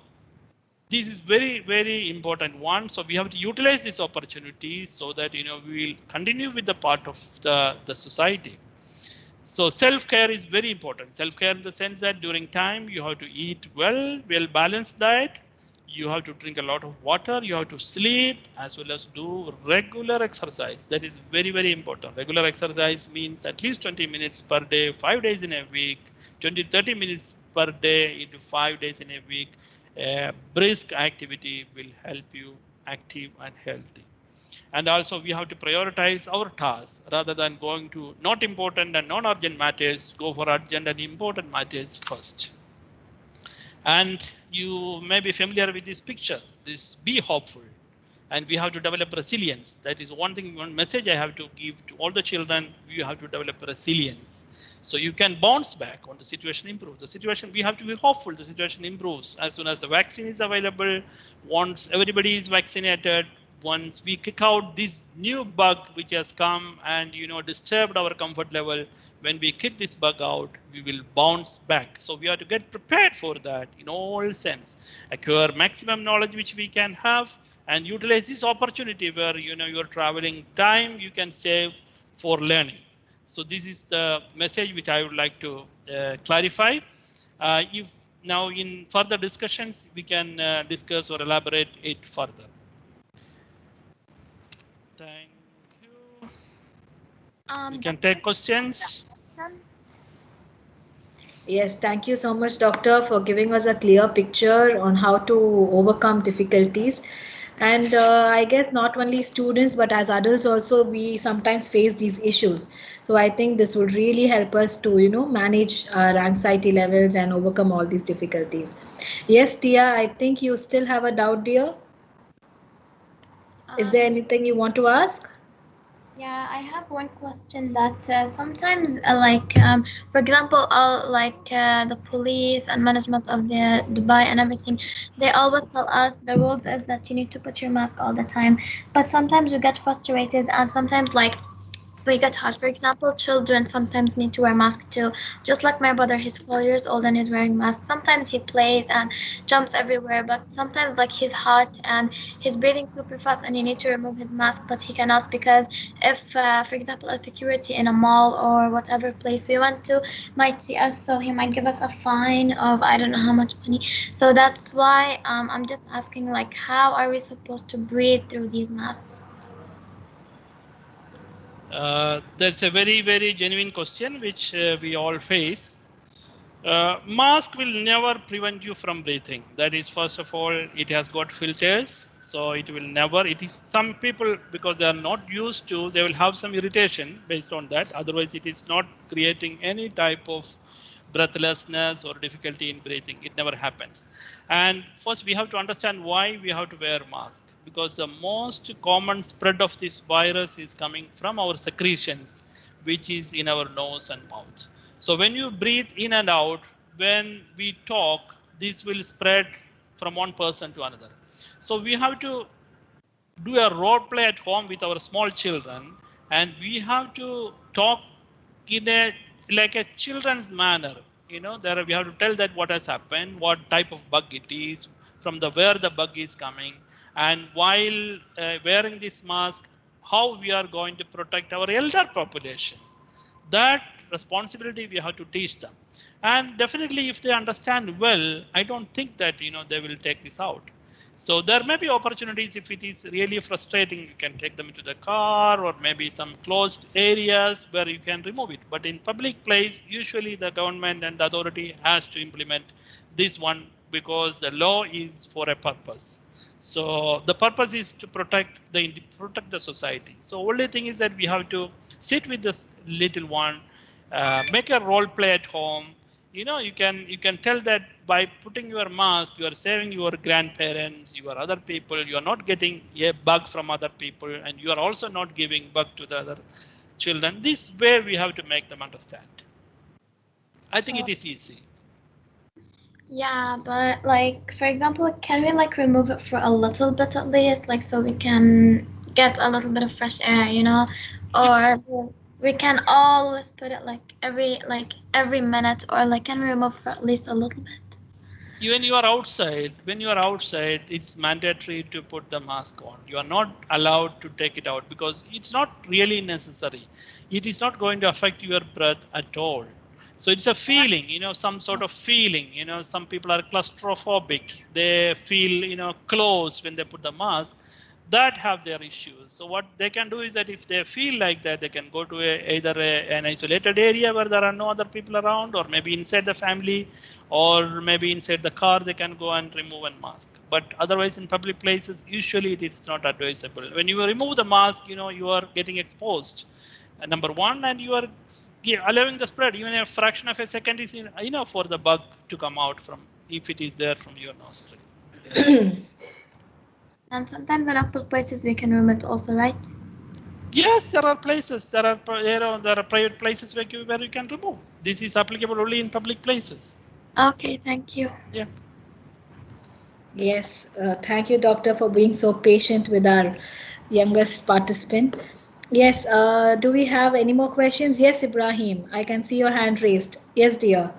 this is very, very important one. So we have to utilize this opportunity so that, we will continue with the part of the society. So self-care is very important. Self-care in the sense that during time you have to eat well-balanced diet. You have to drink a lot of water. You have to sleep as well as do regular exercise. That is very, very important. Regular exercise means at least 20 minutes per day, 5 days in a week, 20-30 minutes per day into 5 days in a week. Brisk activity will help you active and healthy. And also we have to prioritize our tasks rather than going to not important and non-urgent matters, go for urgent and important matters first. And you may be familiar with this picture, this be hopeful. And we have to develop resilience. That is one thing, one message I have to give to all the children. You have to develop resilience. So you can bounce back when the situation improves. The situation, we have to be hopeful, the situation improves. As soon as the vaccine is available, once everybody is vaccinated, once we kick out this new bug which has come and disturbed our comfort level, when we kick this bug out, we will bounce back. So we have to get prepared for that in all sense, acquire maximum knowledge which we can have and utilize this opportunity where you're traveling time you can save for learning. So this is the message which I would like to clarify. If now in further discussions we can discuss or elaborate it further. Thank you. You can take questions. Yes, thank you so much, Doctor, for giving us a clear picture on how to overcome difficulties. And I guess not only students, but as adults also, we sometimes face these issues. So I think this would really help us to, manage our anxiety levels and overcome all these difficulties. Yes, Tia, I think you still have a doubt, dear. Is there anything you want to ask? Yeah, I have one question that sometimes, for example, the police and management of the Dubai and everything, they always tell us the rules is that you need to put your mask all the time. But sometimes we get frustrated and sometimes we get hurt. For example, children sometimes need to wear masks too. Just like my brother, he's 4 years old and he's wearing masks. Sometimes he plays and jumps everywhere, but sometimes he's hot and he's breathing super fast and he needs to remove his mask, but he cannot because if, for example, a security in a mall or whatever place we went to might see us, so he might give us a fine of I don't know how much money. So that's why I'm just asking, how are we supposed to breathe through these masks? That's a very, very genuine question which we all face. Mask will never prevent you from breathing. That is, first of all, it has got filters, so it will never. It is some people, because they are not used to, they will have some irritation based on that. Otherwise, it is not creating any type of breathlessness or difficulty in breathing. It never happens. And first we have to understand why we have to wear mask, because the most common spread of this virus is coming from our secretions, which is in our nose and mouth. So when you breathe in and out, when we talk, this will spread from one person to another. So we have to do a role play at home with our small children, and we have to talk in a like a children's manner. You know, there we have to tell that what has happened, what type of bug it is, from the where the bug is coming, and while wearing this mask, how we are going to protect our elder population. That responsibility we have to teach them, and definitely if they understand well, I don't think that they will take this out. So there may be opportunities. If it is really frustrating, you can take them into the car or maybe some closed areas where you can remove it. But in public place, usually the government and the authority has to implement this one, because the law is for a purpose. So the purpose is to protect the society. So only thing is that we have to sit with this little one, make a role play at home. You can tell that by putting your mask, you are saving your grandparents, your other people. You are not getting a bug from other people, and you are also not giving bug to the other children. This way we have to make them understand. I think it is easy. Yeah, but like, for example, can we like remove it for a little bit at least, like so we can get a little bit of fresh air, or we can always put it like every minute, or like can we remove for at least a little bit? When you are outside, it's mandatory to put the mask on. You are not allowed to take it out because it's not really necessary. It is not going to affect your breath at all. So it's a feeling, some sort of feeling. Some people are claustrophobic. They feel, close when they put the mask. That have their issues. So what they can do is that if they feel like that, they can go to either an isolated area where there are no other people around, or maybe inside the family, or maybe inside the car, they can go and remove a mask. But otherwise in public places, usually it is not advisable. When you remove the mask, you are getting exposed. Number one, and you are allowing the spread. Even a fraction of a second is enough for the bug to come out from, if it is there from your nostril. And sometimes in open places we can remove it also, right? Yes, there are places. There are private places where you can remove. This is applicable only in public places. Okay, thank you. Yeah. Yes, thank you, doctor, for being so patient with our youngest participant. Yes, do we have any more questions? Yes, Ibrahim, I can see your hand raised. Yes, dear,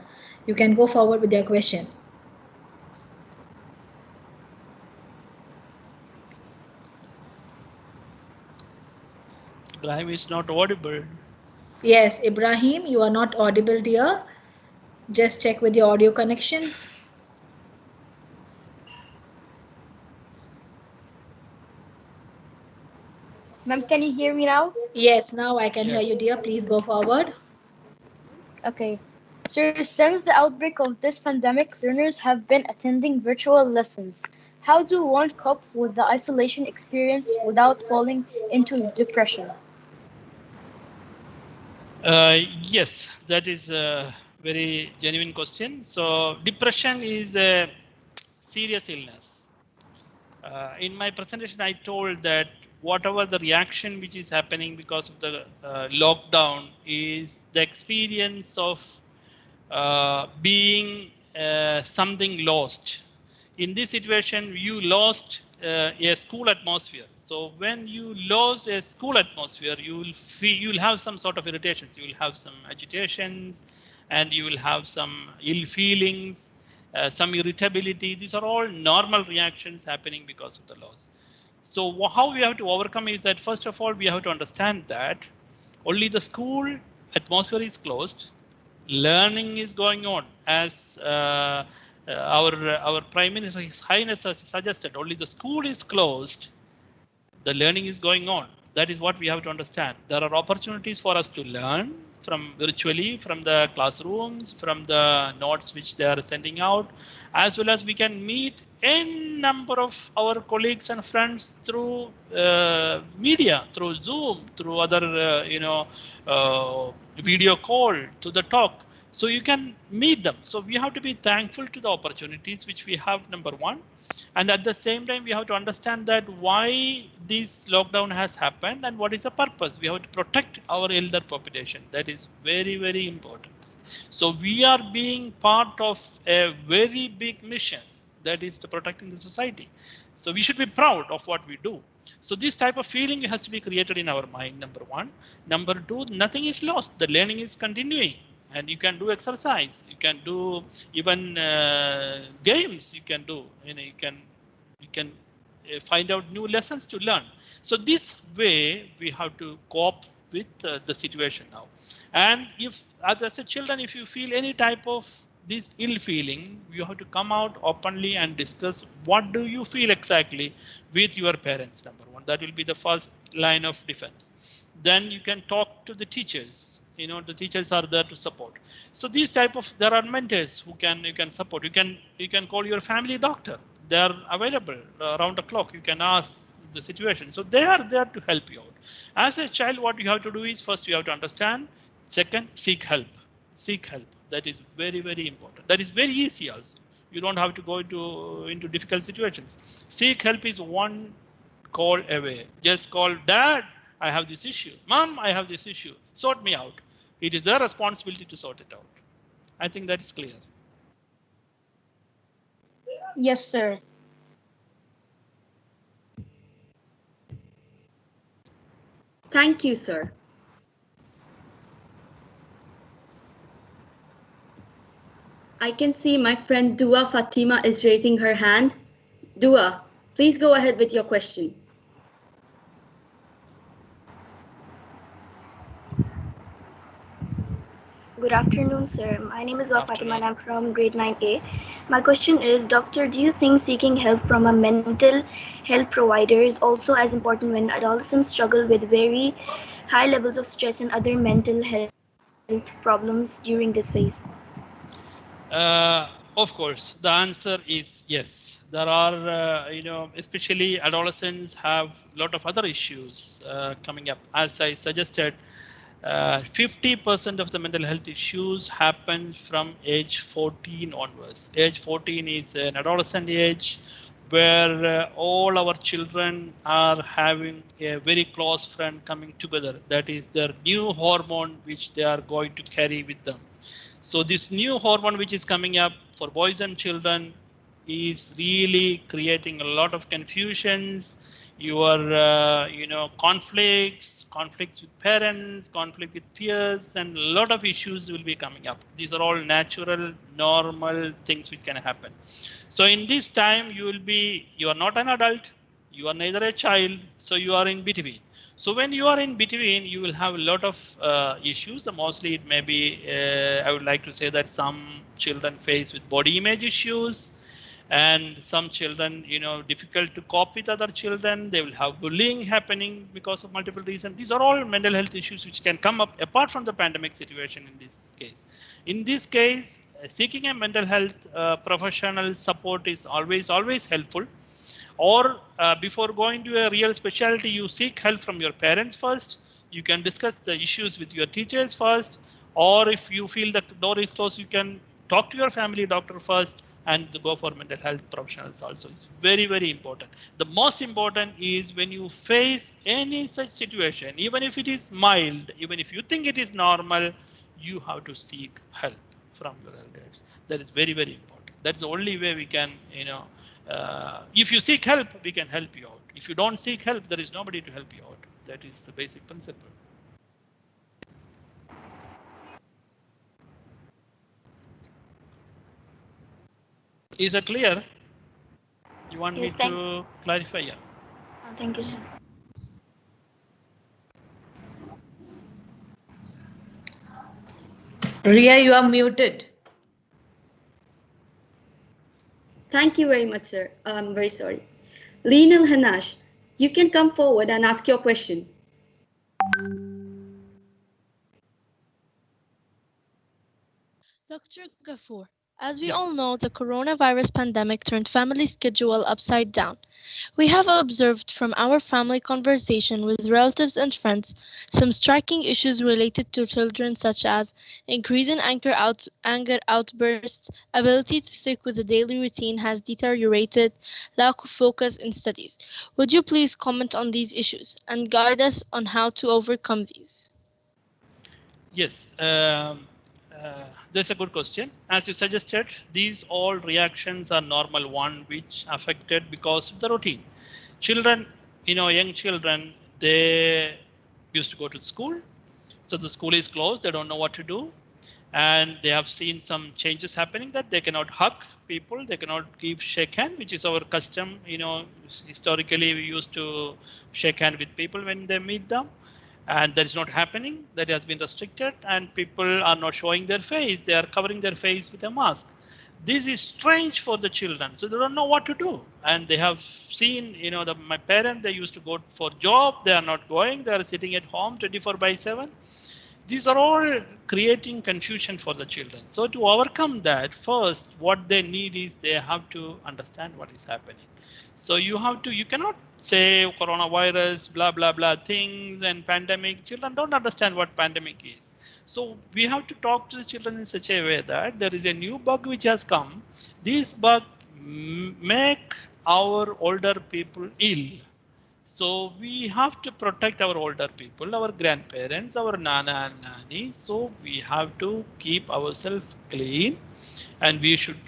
you can go forward with your question. Ibrahim is not audible. Yes, Ibrahim, you are not audible, dear. Just check with your audio connections. Ma'am, can you hear me now? Yes, now I can hear you, dear. Please go forward. Okay. So since the outbreak of this pandemic, learners have been attending virtual lessons. How do one cope with the isolation experience without falling into depression? Yes, that is a very genuine question. So depression is a serious illness. In my presentation, I told that whatever the reaction which is happening because of the lockdown is the experience of being something lost. In this situation, you lost a school atmosphere. So when you lose a school atmosphere, you'll have some sort of irritations. You will have some agitations, and you will have some ill feelings, some irritability. These are all normal reactions happening because of the loss. So how we have to overcome is that, first of all, we have to understand that only the school atmosphere is closed. Learning is going on, as our Prime Minister, His Highness, has suggested. Only the school is closed. The learning is going on. That is what we have to understand. There are opportunities for us to learn from virtually, from the classrooms, from the notes which they are sending out, as well as we can meet a number of our colleagues and friends through media, through Zoom, through other video call, to the talk. So you can meet them. So we have to be thankful to the opportunities which we have, number one. And at the same time, we have to understand that why this lockdown has happened and what is the purpose. We have to protect our elder population. That is very, very important. So we are being part of a very big mission, that is to protecting the society. So we should be proud of what we do. So this type of feeling has to be created in our mind, number one. Number two, nothing is lost. The learning is continuing. And you can do exercise. You can do even games. You can do. You can find out new lessons to learn. So this way we have to cope with the situation now. And if, as a children, if you feel any type of this ill feeling, you have to come out openly and discuss what do you feel exactly with your parents, number one. That will be the first line of defense. Then you can talk to the teachers. You know, the teachers are there to support. So these type of, there are mentors who you can support. You can call your family doctor. They are available around the clock. You can ask the situation. So they are there to help you out. As a child, what you have to do is, first you have to understand. Second, seek help. Seek help. That is very, very important. That is very easy also. You don't have to go into difficult situations. Seek help is one call away. Just call dad, I have this issue. Mom, I have this issue. Sort me out. It is their responsibility to sort it out. I think that is clear. Yes, sir. Thank you, sir. I can see my friend Dua Fatima is raising her hand. Dua, please go ahead with your question. Good afternoon, sir. My name is Dua Fatima and I'm from grade 9A. My question is, doctor, do you think seeking help from a mental health provider is also as important when adolescents struggle with very high levels of stress and other mental health problems during this phase? Of course, the answer is yes. There are, especially adolescents have a lot of other issues coming up. As I suggested, 50% of the mental health issues happen from age 14 onwards. Age 14 is an adolescent age where all our children are having a very close friend coming together. That is their new hormone which they are going to carry with them. So this new hormone which is coming up for boys and children is really creating a lot of confusions. Your conflicts with parents, conflict with peers, and a lot of issues will be coming up. These are all natural, normal things which can happen. So in this time you are not an adult, you are neither a child, so you are in between. So when you are in between, you will have a lot of issues. Mostly it may be, I would like to say that some children face with body image issues, and some children, difficult to cope with other children. They will have bullying happening because of multiple reasons. These are all mental health issues which can come up apart from the pandemic situation in this case. In this case, seeking a mental health professional support is always helpful. Or before going to a real specialty, you seek help from your parents first. You can discuss the issues with your teachers first. Or if you feel that the door is closed, you can talk to your family doctor first and go for mental health professionals also. It's very, very important. The most important is when you face any such situation, even if it is mild, even if you think it is normal, you have to seek help from your elders. That is very, very important. That's the only way we can, if you seek help, we can help you out. If you don't seek help, there is nobody to help you out. That is the basic principle. Is that clear? You want me to clarify? Yeah. Thank you, sir. Ria, you are muted. Thank you very much, sir. I'm very sorry. Leenal Hanash, you can come forward and ask your question. Dr. Gafoor, As we all know, the coronavirus pandemic turned family schedule upside down. We have observed from our family conversation with relatives and friends some striking issues related to children, such as increase in anger outbursts, ability to stick with the daily routine has deteriorated, lack of focus in studies. Would you please comment on these issues and guide us on how to overcome these? Yes. That's a good question. As you suggested, these all reactions are normal one which affected because of the routine. Children, young children, they used to go to school. So the school is closed. They don't know what to do. And they have seen some changes happening that they cannot hug people. They cannot give shake hand, which is our custom. Historically, we used to shake hand with people when they meet them. And that is not happening. That has been restricted, and people are not showing their face. They are covering their face with a mask. This is strange for the children, so they don't know what to do. And they have seen, my parents, they used to go for job. They are not going. They are sitting at home 24/7. These are all creating confusion for the children. So to overcome that, first, what they need is they have to understand what is happening. So you cannot say coronavirus, blah, blah, blah things and pandemic. Children don't understand what pandemic is. So we have to talk to the children in such a way that there is a new bug which has come. This bug make our older people ill. So we have to protect our older people, our grandparents, our nana and nani. So we have to keep ourselves clean, and we should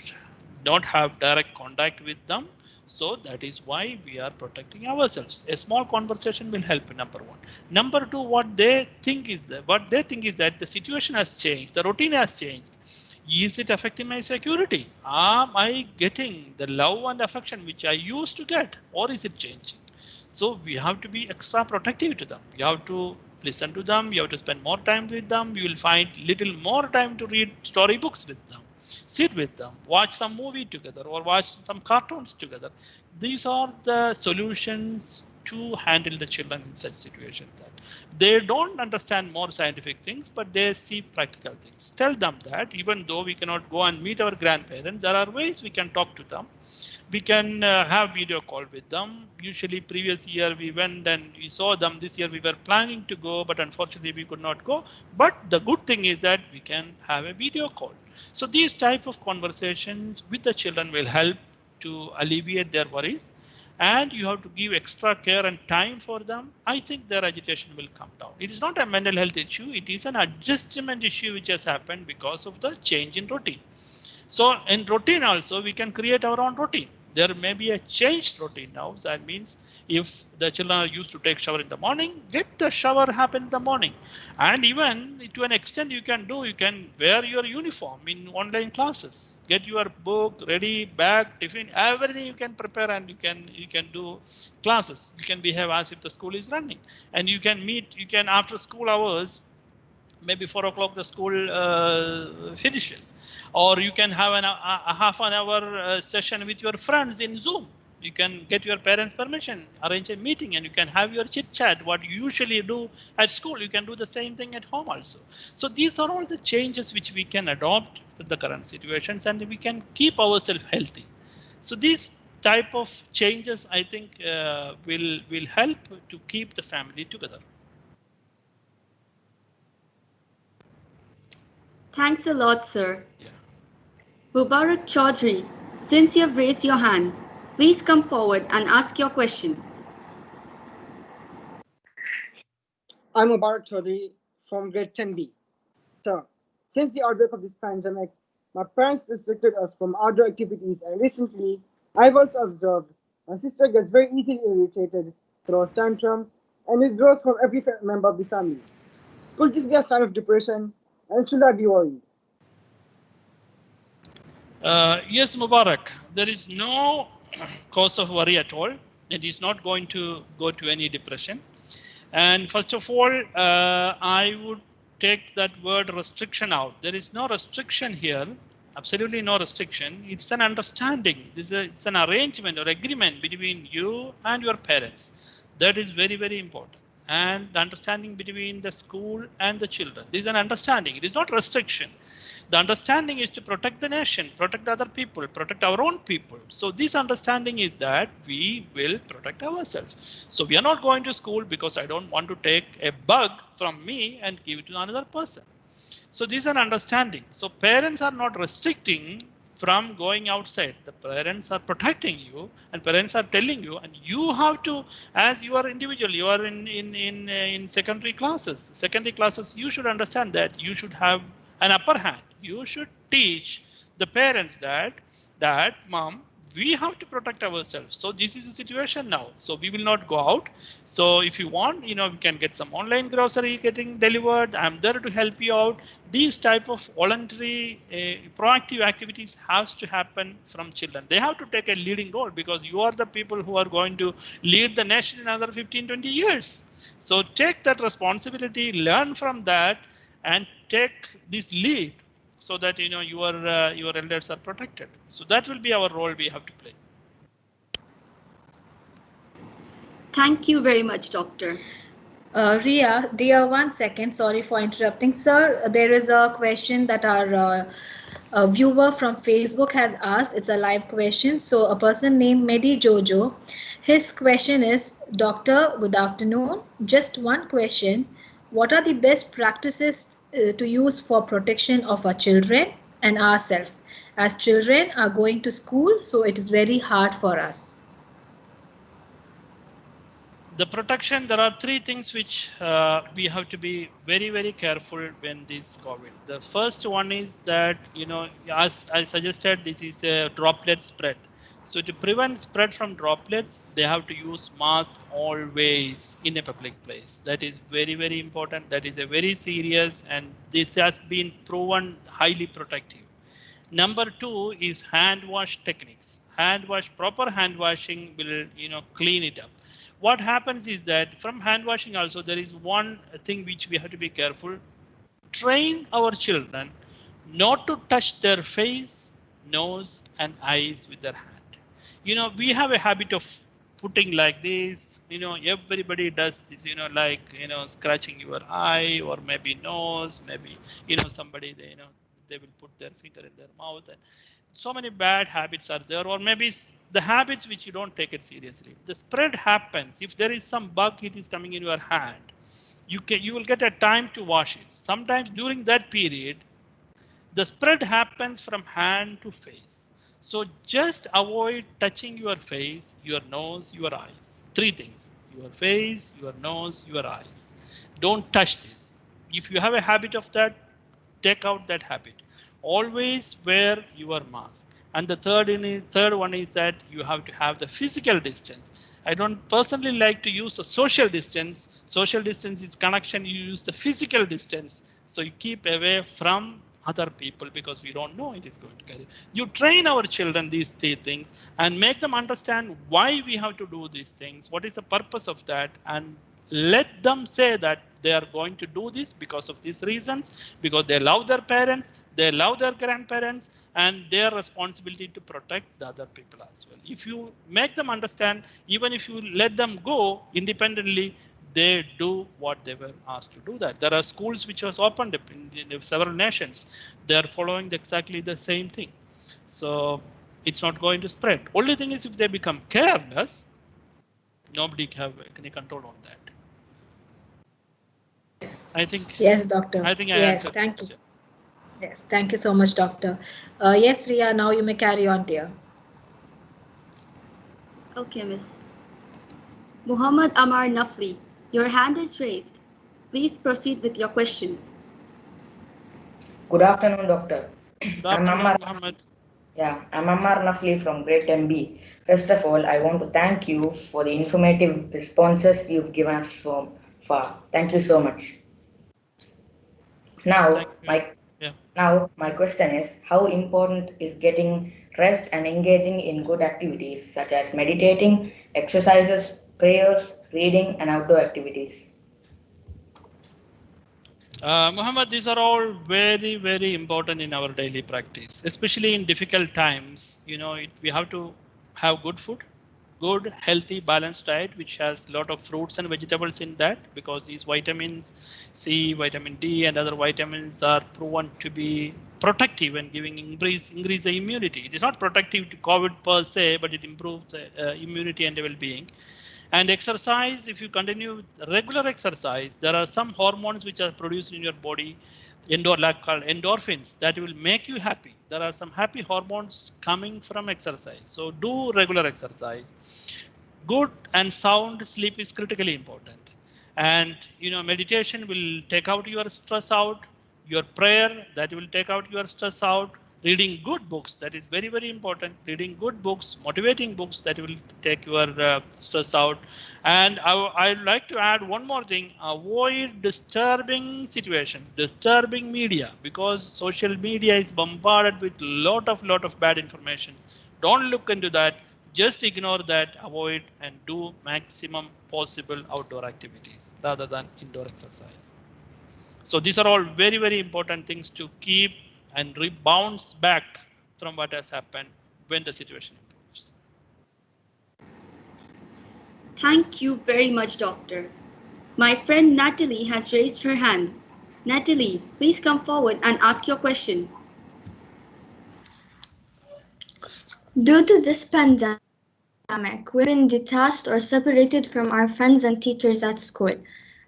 not have direct contact with them. So that is why we are protecting ourselves. A small conversation will help, number one. Number two, what they think is that the situation has changed, the routine has changed. Is it affecting my security? Am I getting the love and affection which I used to get, or is it changing? So we have to be extra protective to them. You have to listen to them. You have to spend more time with them. You will find little more time to read storybooks with them. Sit with them, watch some movie together or watch some cartoons together. These are the solutions to handle the children in such situations. That they don't understand more scientific things, but they see practical things. Tell them that even though we cannot go and meet our grandparents, there are ways we can talk to them. We can have video call with them. Usually previous year we went and we saw them. This year we were planning to go, but unfortunately we could not go. But the good thing is that we can have a video call. So these type of conversations with the children will help to alleviate their worries, and you have to give extra care and time for them. I think their agitation will come down. It is not a mental health issue. It is an adjustment issue which has happened because of the change in routine. So in routine also, we can create our own routine. There may be a changed routine now. So that means if the children are used to take shower in the morning, let the shower happen in the morning. And even to an extent you can wear your uniform in online classes. Get your book ready, bag, tiffin, everything you can prepare, and you can do classes. You can behave as if the school is running, and you can after school hours. Maybe 4 o'clock the school finishes, or you can have a half an hour session with your friends in Zoom. You can get your parents' permission, arrange a meeting, and you can have your chit chat. What you usually do at school, you can do the same thing at home also. So these are all the changes which we can adopt to the current situations, and we can keep ourselves healthy. So these type of changes, I think, will help to keep the family together. Thanks a lot, sir. Yeah. Mubarak Chaudhry, since you have raised your hand, please come forward and ask your question. I'm Mubarak Chaudhry from grade 10B. Sir, since the outbreak of this pandemic, my parents restricted us from outdoor activities, and recently I've also observed my sister gets very easily irritated, throws tantrum, and withdraws from every member of the family. Could this be a sign of depression? And should I be worried? Yes, Mubarak, there is no cause of worry at all. It is not going to go to any depression. And first of all, I would take that word restriction out. There is no restriction here, absolutely no restriction. It's an understanding. It's an arrangement or agreement between you and your parents. That is very, very important. and the understanding between the school and the children. This is an understanding. It is not restriction. The understanding is to protect the nation, protect other people, protect our own people. So this understanding is that we will protect ourselves. So we are not going to school because I don't want to take a bug from me and give it to another person. So this is an understanding. So parents are not restricting from going outside. The parents are protecting you, and parents are telling you, and you have to, as you are individual, you are in secondary classes. Secondary classes, you should understand that you should have an upper hand. You should teach the parents that mom, we have to protect ourselves. So this is the situation now. So we will not go out. So if you want, we can get some online grocery getting delivered. I'm there to help you out. These type of voluntary proactive activities has to happen from children. They have to take a leading role because you are the people who are going to lead the nation in another 15-20 years. So take that responsibility, learn from that, and take this lead, so that your elders are protected. So that will be our role we have to play. Thank you very much, Doctor. Ria, dear, 1 second. Sorry for interrupting, sir. There is a question that our viewer from Facebook has asked. It's a live question. So a person named Medi Jojo, his question is, Doctor, good afternoon. Just one question. What are the best practices to use for protection of our children and ourselves, as children are going to school, so it is very hard for us? The protection, there are 3 things which we have to be very, very careful when this COVID. The first one is that, as I suggested, this is a droplet spread. So to prevent spread from droplets, they have to use mask always in a public place. That is very, very important. That is a very serious, and this has been proven highly protective. Number 2 is hand wash techniques. Hand wash, proper hand washing will, clean it up. What happens is that from hand washing also, there is one thing which we have to be careful. Train our children not to touch their face, nose, and eyes with their hand. We have a habit of putting like this, everybody does this, scratching your eye or maybe nose, maybe, somebody, they will put their finger in their mouth, and so many bad habits are there, or maybe the habits which you don't take it seriously. The spread happens. If there is some bug, it is coming in your hand, you will get a time to wash it. Sometimes during that period, the spread happens from hand to face. So just avoid touching your face, your nose, your eyes. 3 things: your face, your nose, your eyes. Don't touch this. If you have a habit of that, take out that habit. Always wear your mask. And the third one is that you have to have the physical distance. I don't personally like to use a social distance. Social distance is connection. You use the physical distance. So you keep away from other people, because we don't know it is going to carry. You train our children these 3 things and make them understand why we have to do these things, what is the purpose of that, and let them say that they are going to do this because of these reasons, because they love their parents, they love their grandparents, and their responsibility to protect the other people as well. If you make them understand, even if you let them go independently, they do what they were asked to do that. There are schools which was opened up in several nations. They are following exactly the same thing. So it's not going to spread. Only thing is, if they become careless, nobody have any control on that. Yes. I think. Yes, Doctor. I think I yes, answered. Thank you. Yes, thank you so much, Doctor. Yes, Ria, now you may carry on, dear. Okay, Miss. Muhammad Amar Nafli, your hand is raised. Please proceed with your question. Good afternoon, Doctor. Good afternoon, Muhammad. Yeah, I'm Ammar Nafli from Grade MB. First of all, I want to thank you for the informative responses you've given us so far. Thank you so much. Now, my question is, how important is getting rest and engaging in good activities such as meditating, exercises, prayers, reading, and outdoor activities? Muhammad, these are all very, very important in our daily practice, especially in difficult times. We have to have good food, good, healthy, balanced diet, which has a lot of fruits and vegetables in that, because these vitamins C, vitamin D, and other vitamins are proven to be protective and giving increase the immunity. It is not protective to COVID per se, but it improves the immunity and well-being. And exercise, if you continue with regular exercise, there are some hormones which are produced in your body, called endorphins, that will make you happy. There are some happy hormones coming from exercise. So do regular exercise. Good and sound sleep is critically important. And meditation will take out your stress out. Your prayer, that will take out your stress out. Reading good books, that is very, very important. Reading good books, motivating books, that will take your stress out. And I'd like to add one more thing. Avoid disturbing situations, disturbing media, because social media is bombarded with lot of bad information. Don't look into that. Just ignore that, avoid, and do maximum possible outdoor activities rather than indoor exercise. So these are all very, very important things to keep and bounce back from what has happened when the situation improves. Thank you very much, Doctor. My friend Natalie has raised her hand. Natalie, please come forward and ask your question. Due to this pandemic, we've been detached or separated from our friends and teachers at school.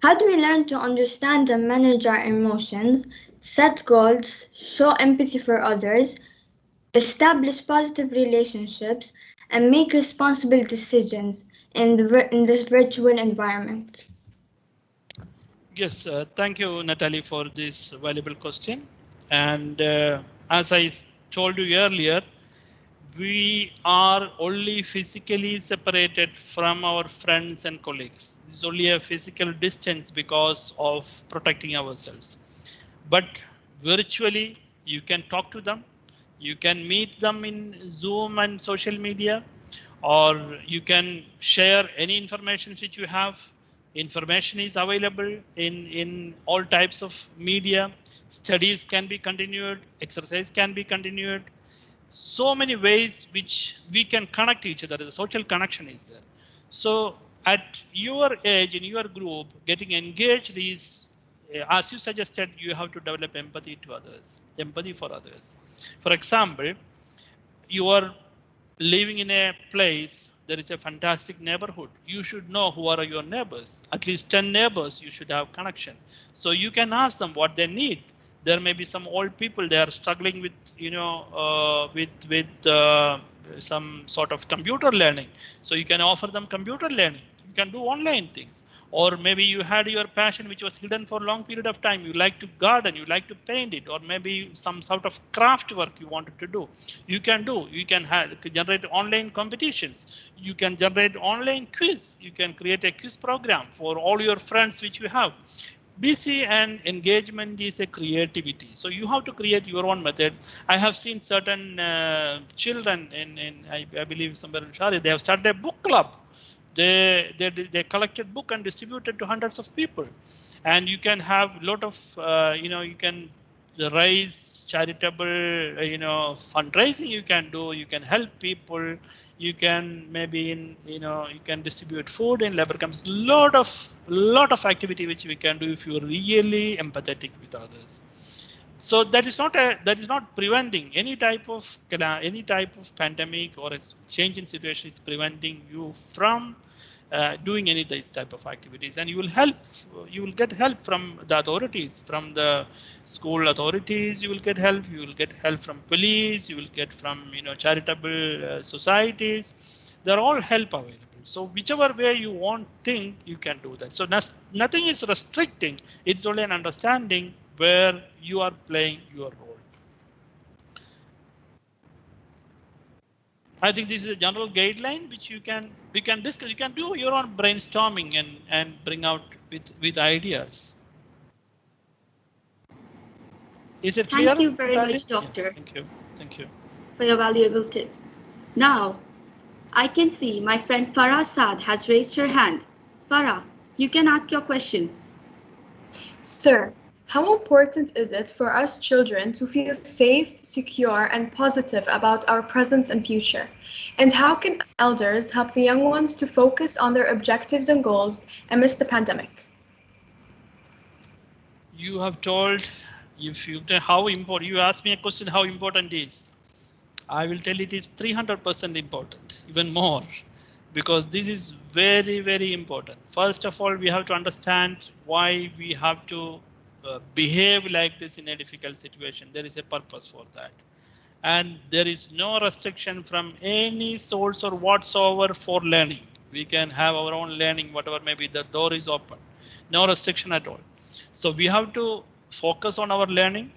How do we learn to understand and manage our emotions, set goals, show empathy for others, establish positive relationships, and make responsible decisions in this virtual environment? Yes, thank you, Natalie, for this valuable question. And as I told you earlier, we are only physically separated from our friends and colleagues. This is only a physical distance because of protecting ourselves. But virtually, you can talk to them. You can meet them in Zoom and social media, or you can share any information which you have. Information is available in all types of media. Studies can be continued. Exercise can be continued. So many ways which we can connect each other. The social connection is there. So at your age, in your group, getting engaged is, as you suggested, you have to develop empathy to others, empathy for others. For example, you are living in a place, there is a fantastic neighborhood. You should know who are your neighbors. At least 10 neighbors, you should have connection. So you can ask them what they need. There may be some old people, they are struggling with, some sort of computer learning. So you can offer them computer learning. You can do online things. Or maybe you had your passion which was hidden for a long period of time. You like to garden, you like to paint it, or maybe some sort of craft work you wanted to do. You can do. You can generate online competitions. You can generate online quiz. You can create a quiz program for all your friends which you have. BC and engagement is a creativity. So you have to create your own method. I have seen certain children I believe somewhere in Shari, they have started a book club. They collected book and distributed to hundreds of people. And you can have a lot of, you can raise charitable, fundraising you can do. You can help people. You can maybe you can distribute food in labor camps. Lot of activity which we can do if you are really empathetic with others. So that is not preventing any type of pandemic or a change in situation is preventing you from doing any of these type of activities, and you will get help from the authorities, from the school authorities. You will get help from police, you will get from charitable societies. They're all help available. So whichever way you want think, you can do that. So nothing is restricting. It's only an understanding where you are playing your role. I think this is a general guideline which we can discuss. You can do your own brainstorming and bring out with ideas. Is it clear? Thank you very much, Doctor. Yeah, thank you for your valuable tips. Now, I can see my friend Farah Saad has raised her hand. Farah, you can ask your question. Sir, how important is it for us children to feel safe, secure, and positive about our present and future? And how can elders help the young ones to focus on their objectives and goals amidst the pandemic? You have told, if you how important, you asked me a question, how important it is. I will tell it is 300% important, even more, because this is very, very important. First of all, we have to understand why we have to behave like this in a difficult situation. There is a purpose for that. And there is no restriction from any source or whatsoever for learning. We can have our own learning, whatever maybe, the door is open. No restriction at all. So we have to focus on our learning.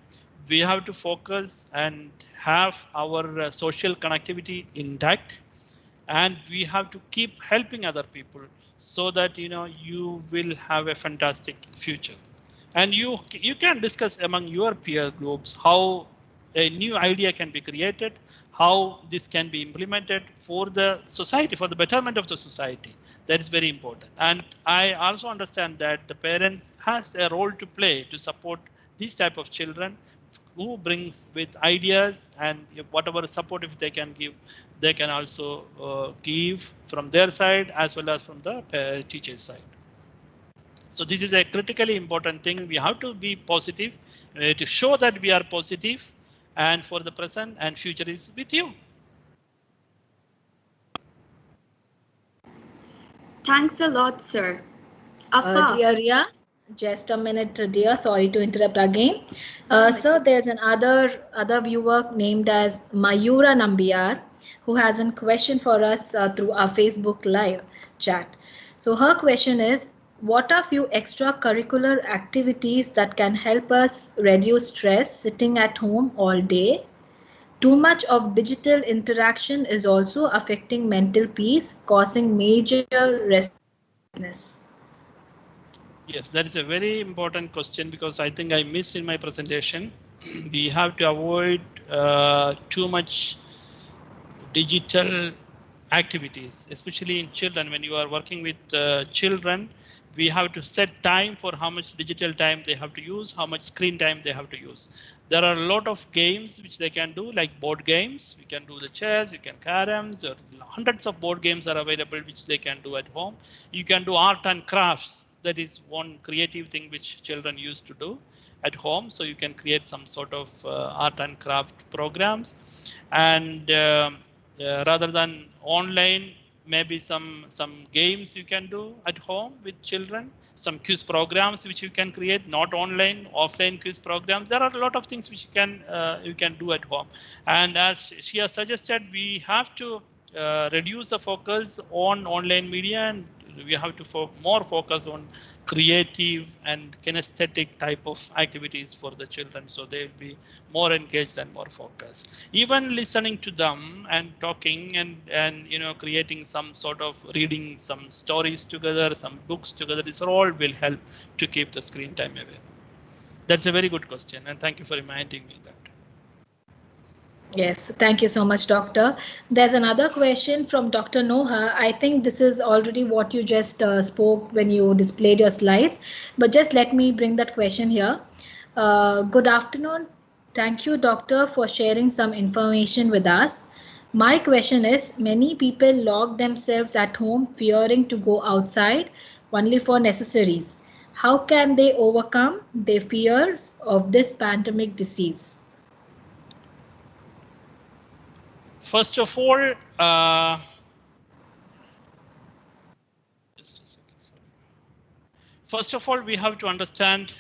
We have to focus and have our social connectivity intact. And we have to keep helping other people so that you will have a fantastic future. And you can discuss among your peer groups how a new idea can be created, how this can be implemented for the society, for the betterment of the society. That is very important. And I also understand that the parents has a role to play to support these type of children who brings with ideas, and whatever support if they can give, they can also give from their side as well as from the teacher's side. So this is a critically important thing. We have to be positive to show that we are positive, and for the present and future is with you. Thanks a lot, sir. Dear Ria, just a minute, dear. Sorry to interrupt again. So there's another viewer named as Mayura Nambiar who has a question for us through our Facebook Live chat. So her question is, what are few extracurricular activities that can help us reduce stress sitting at home all day? Too much of digital interaction is also affecting mental peace, causing major restlessness. Yes, that is a very important question, because I think I missed in my presentation. We have to avoid too much digital activities, especially in children. When you are working with children, we have to set time for how much digital time they have to use, how much screen time they have to use. There are a lot of games which they can do, like board games. We can do the chess, you can caroms, or hundreds of board games are available which they can do at home. You can do art and crafts. That is one creative thing which children used to do at home. So you can create some sort of art and craft programs, and rather than online, maybe some games you can do at home with children, some quiz programs which you can create, not online, offline quiz programs. There are a lot of things which you can do at home. And as she has suggested, we have to reduce the focus on online media, and we have to more focus on creative and kinesthetic type of activities for the children, so they will be more engaged and more focused. Even listening to them and talking and creating some sort of reading some stories together, some books together, this all will help to keep the screen time away. That's a very good question, and thank you for reminding me that. Yes, thank you so much, Doctor. There's another question from Dr. Noha. I think this is already what you just spoke when you displayed your slides, but just let me bring that question here. Good afternoon. Thank you, Doctor, for sharing some information with us. My question is, many people lock themselves at home fearing to go outside only for necessaries. How can they overcome their fears of this pandemic disease? First of all, we have to understand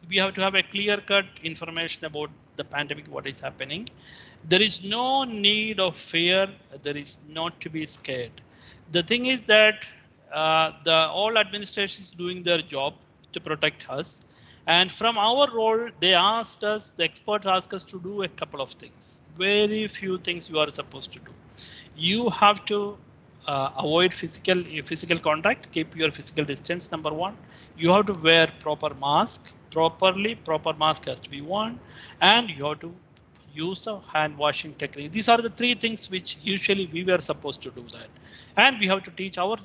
we have to have a clear-cut information about the pandemic, what is happening. There is no need of fear. There is not to be scared. The thing is that all administration is doing their job to protect us. And from our role, they asked us, the experts asked us to do a couple of things. Very few things you are supposed to do. You have to avoid physical contact, keep your physical distance, number one. You have to wear proper mask, proper mask has to be worn, and you have to use of hand washing technique. These are the three things which usually we were supposed to do that. And we have to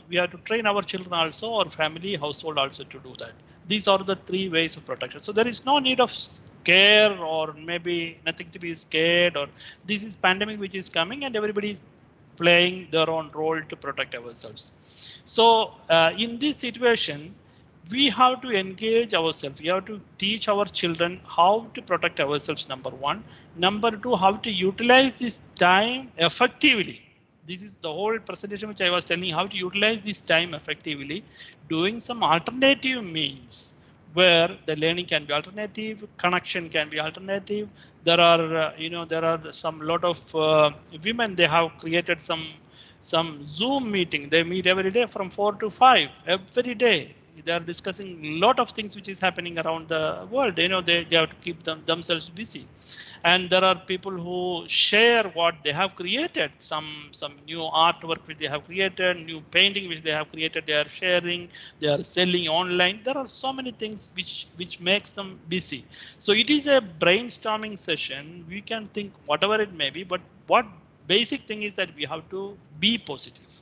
we have to train our children also, or family, household also to do that. These are the three ways of protection. So there is no need of scare, or maybe nothing to be scared, or this is pandemic which is coming and everybody is playing their own role to protect ourselves. So in this situation, we have to engage ourselves. We have to teach our children how to protect ourselves, number one. Number two, how to utilize this time effectively. This is the whole presentation which I was telling you, how to utilize this time effectively, doing some alternative means where the learning can be alternative, connection can be alternative. There are, there are some lot of women, they have created some Zoom meeting. They meet every day from 4 to 5 every day. They are discussing a lot of things which is happening around the world. They have to keep themselves busy. And there are people who share what they have created, some new artwork which they have created, new painting which they have created, they are sharing, they are selling online. There are so many things which makes them busy. So it is a brainstorming session. We can think whatever it may be, but what basic thing is that we have to be positive.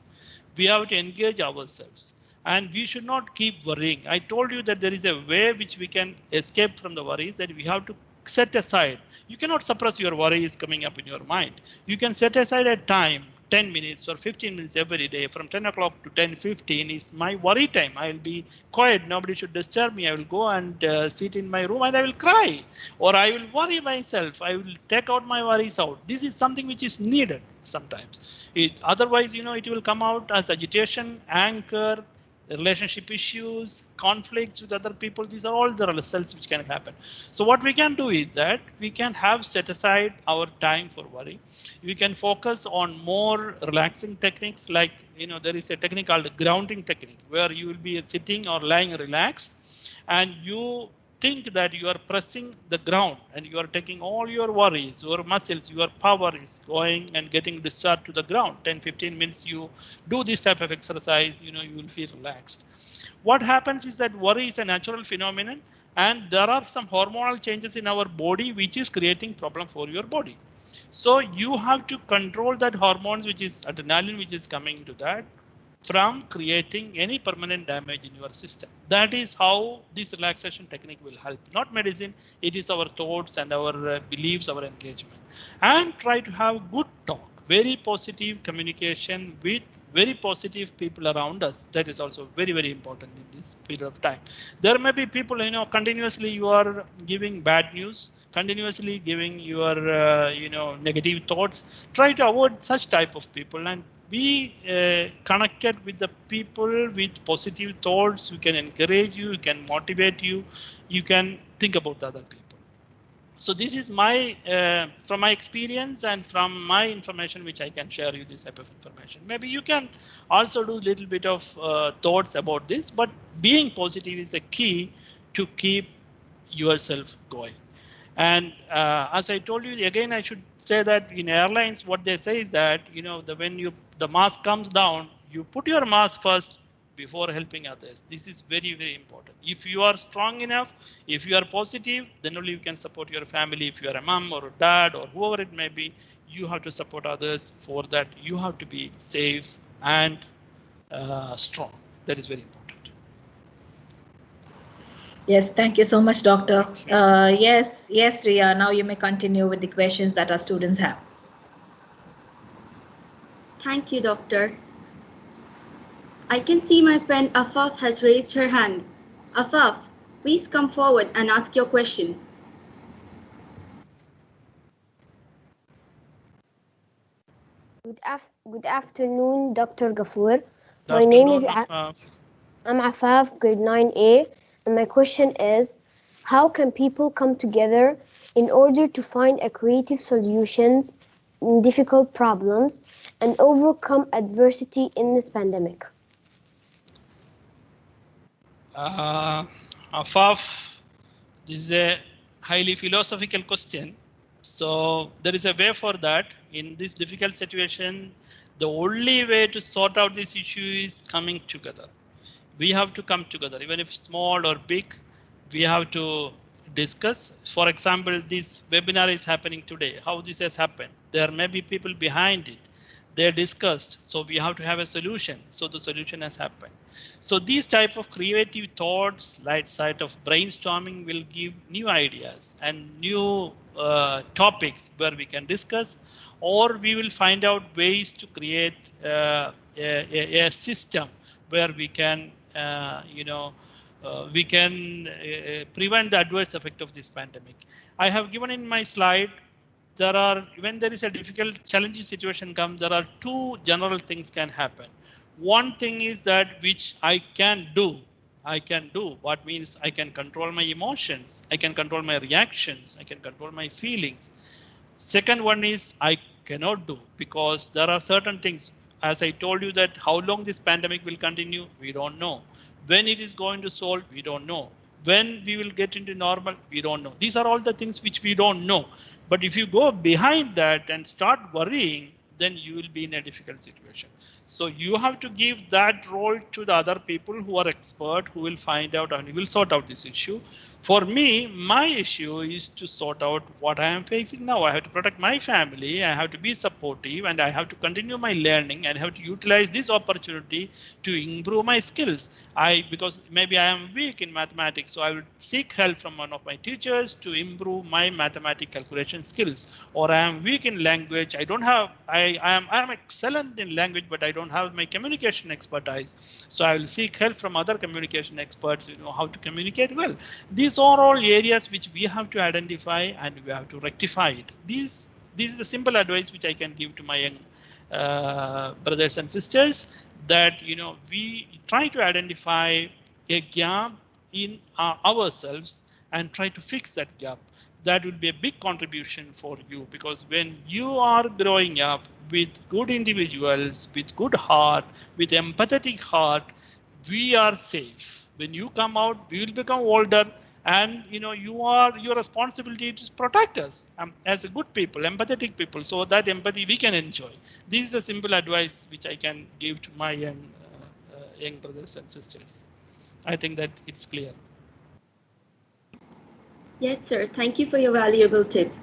We have to engage ourselves. And we should not keep worrying. I told you that there is a way which we can escape from the worries, that we have to set aside. You cannot suppress your worries coming up in your mind. You can set aside a time, 10 minutes or 15 minutes every day. From 10 o'clock to 10:15 is my worry time. I will be quiet. Nobody should disturb me. I will go and sit in my room and I will cry. Or I will worry myself. I will take out my worries out. This is something which is needed sometimes. Otherwise, it will come out as agitation, anger, relationship issues, conflicts with other people. These are all the results which can happen. So what we can do is that we can have set aside our time for worry. We can focus on more relaxing techniques, like there is a technique called grounding technique, where you will be sitting or lying relaxed and you think that you are pressing the ground and you are taking all your worries, your muscles, your power is going and getting discharged to the ground. 10-15 minutes you do this type of exercise, you will feel relaxed. What happens is that worry is a natural phenomenon, and there are some hormonal changes in our body which is creating problem for your body. So you have to control that hormones, which is adrenaline, which is coming to that, from creating any permanent damage in your system. That is how this relaxation technique will help. Not medicine, it is our thoughts and our beliefs, our engagement. And try to have good talk, very positive communication with very positive people around us. That is also very, very important in this period of time. There may be people, continuously you are giving bad news, continuously giving your, negative thoughts. Try to avoid such type of people and be connected with the people with positive thoughts who can encourage you, can motivate you, you can think about the other people. So this is my, from my experience and from my information, which I can share you this type of information. Maybe you can also do a little bit of thoughts about this, but being positive is a key to keep yourself going. And as I told you, again, I should say that in airlines, what they say is that, when the mask comes down, you put your mask first before helping others. This is very, very important. If you are strong enough, if you are positive, then only you can support your family. If you are a mom or a dad or whoever it may be, you have to support others. For that, you have to be safe and strong. That is very important. Yes, thank you so much, Doctor. Yes, Ria, now you may continue with the questions that our students have. Thank you, Doctor. I can see my friend Afaf has raised her hand. Afaf, please come forward and ask your question. Good afternoon, Dr. Gafoor. My name is I'm Afaf, grade 9A, and my question is, how can people come together in order to find creative solutions in difficult problems and overcome adversity in this pandemic? Afaf, this is a highly philosophical question. So there is a way for that. In this difficult situation, the only way to sort out this issue is coming together. We have to come together, even if small or big. We have to discuss. For example, this webinar is happening today. How this has happened? There may be people behind it. They're discussed. So we have to have a solution. So the solution has happened. So these type of creative thoughts, light side of brainstorming will give new ideas and new topics where we can discuss, or we will find out ways to create a system where we can, we can prevent the adverse effect of this pandemic. I have given in my slide, there are, when there is a difficult, challenging situation comes, there are two general things can happen. One thing is that which I can do. What means I can control my emotions. I can control my reactions. I can control my feelings. Second one is I cannot do, because there are certain things. As I told you that how long this pandemic will continue, we don't know. When it is going to solve, we don't know. When we will get into normal, we don't know. These are all the things which we don't know. But if you go behind that and start worrying, then you will be in a difficult situation. So you have to give that role to the other people who are expert, who will find out and will sort out this issue. For me, my issue is to sort out what I am facing now. I have to protect my family. I have to be supportive, and I have to continue my learning and have to utilize this opportunity to improve my skills. Because maybe I am weak in mathematics, so I will seek help from one of my teachers to improve my mathematical calculation skills. Or I am weak in language. I am excellent in language, but I don't have my communication expertise. So I will seek help from other communication experts, how to communicate well. These are all areas which we have to identify and we have to rectify it. This is the simple advice which I can give to my young brothers and sisters, that we try to identify a gap in ourselves and try to fix that gap. That would be a big contribution for you, because when you are growing up with good individuals, with good heart, with empathetic heart, we are safe. When you come out, we will become older, and your responsibility is to protect us as a good people, empathetic people, so that empathy we can enjoy. This is a simple advice which I can give to my young brothers and sisters. I think that it's clear. Yes, sir. Thank you for your valuable tips.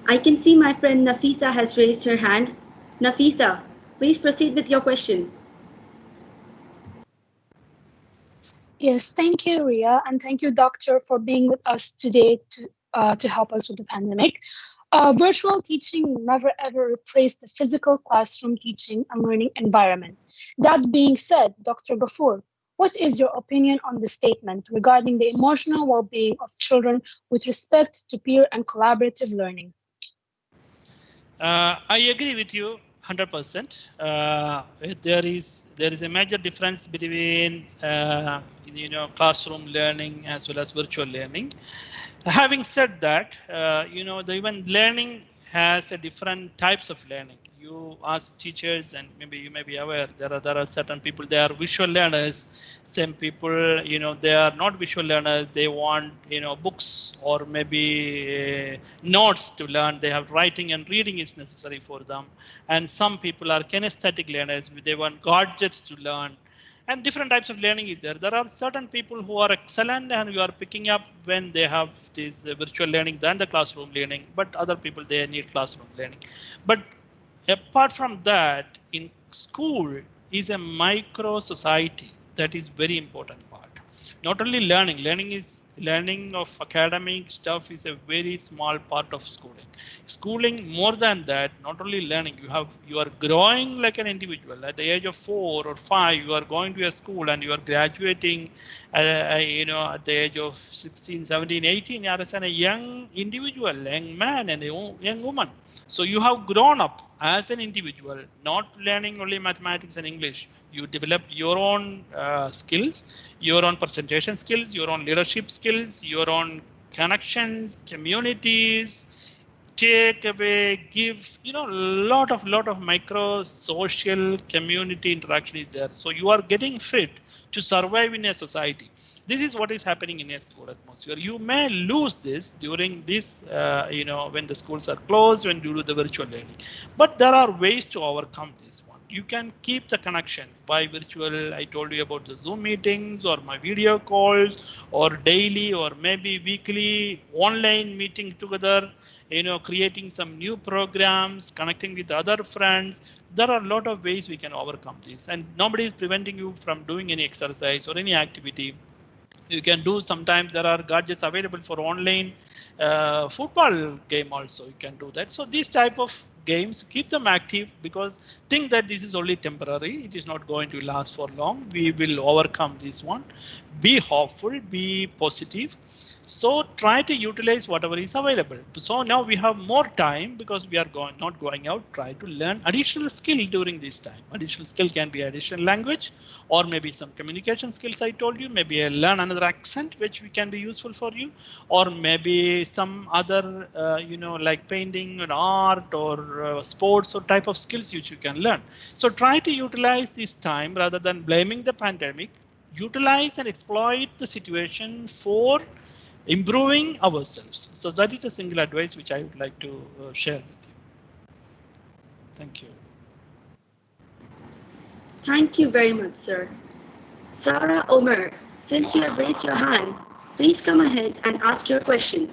I can see my friend Nafisa has raised her hand. Nafisa, please proceed with your question. Yes, thank you, Ria, and thank you, Doctor, for being with us today to help us with the pandemic. Virtual teaching never ever replaced the physical classroom teaching and learning environment. That being said, Dr. Gafoor, what is your opinion on the statement regarding the emotional well-being of children with respect to peer and collaborative learning? I agree with you 100%. There is a major difference between classroom learning as well as virtual learning. Having said that, even learning has a different types of learning. You ask teachers, and maybe you may be aware, there are certain people, they are visual learners. Some people, they are not visual learners. They want, books or maybe notes to learn. They have writing and reading is necessary for them. And some people are kinesthetic learners. They want gadgets to learn. And different types of learning is there. There are certain people who are excellent and you are picking up when they have this virtual learning than the classroom learning. But other people, they need classroom learning. But apart from that, in school is a micro society. That is very important part. Not only learning of academic stuff is a very small part of schooling. Schooling, more than that, not only learning, you are growing like an individual. At the age of 4 or 5, you are going to a school and you are graduating, at the age of 16, 17, 18, you are as a young individual, young man and a young woman. So you have grown up as an individual, not learning only mathematics and English. You develop your own skills, your own presentation skills, your own leadership skills, your own connections, communities, take away, give, lot of micro social community interaction is there. So you are getting fit to survive in a society. This is what is happening in a school atmosphere. You may lose this during this, when the schools are closed, when due to the virtual learning. But there are ways to overcome this one. you can keep the connection by virtual. I told you about the Zoom meetings or my video calls or daily or maybe weekly online meeting together, creating some new programs, connecting with other friends. There are a lot of ways we can overcome this, and nobody is preventing you from doing any exercise or any activity. You can do. Sometimes there are gadgets available for online football game also. You can do that. So these type of games, keep them active, because think that this is only temporary. It is not going to last for long. We will overcome this one. Be hopeful, be positive. So try to utilize whatever is available. So now we have more time because we are not going out. Try to learn additional skill during this time. Additional skill can be additional language, or maybe some communication skills I told you. Maybe learn another accent which can be useful for you, or maybe some other like painting or art or sports or type of skills which you can learn. So try to utilize this time rather than blaming the pandemic. Utilize and exploit the situation for improving ourselves. So that is a single advice which I would like to share with you. Thank you. Thank you very much, sir. Sarah Omer, since you have raised your hand, please come ahead and ask your question.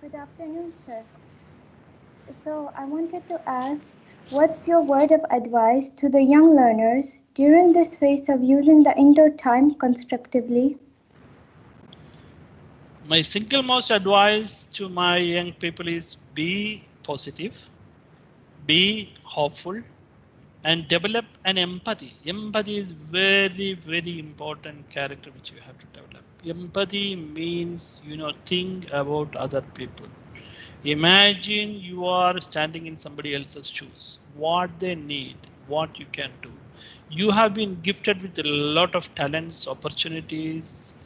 Good afternoon, sir. So I wanted to ask, what's your word of advice to the young learners during this phase of using the indoor time constructively? My single most advice to my young people is be positive, be hopeful, and develop an empathy. Empathy is very, very important character which you have to develop. Empathy means, think about other people. Imagine you are standing in somebody else's shoes, what they need, what you can do. You have been gifted with a lot of talents, opportunities,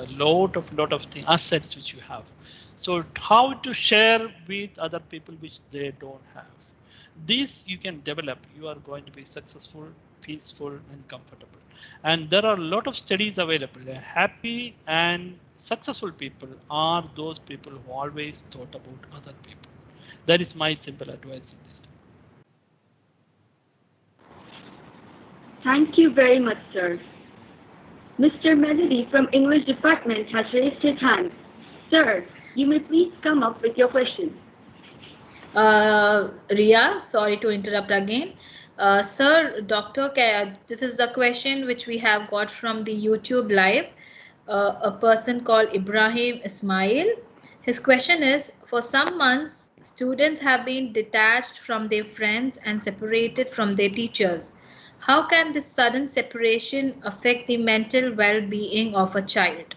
lot of things, assets which you have. So how to share with other people which they don't have. This you can develop. You are going to be successful, peaceful, and comfortable. And there are a lot of studies available. Happy and successful people are those people who always thought about other people. That is my simple advice in this. Thank you very much, sir. Mr. Melody from English Department has raised his hand. Sir, you may please come up with your question. Ria, sorry to interrupt again. Sir, Dr. This is a question which we have got from the YouTube live. A person called Ibrahim Ismail. His question is, for some months, students have been detached from their friends and separated from their teachers. How can this sudden separation affect the mental well-being of a child?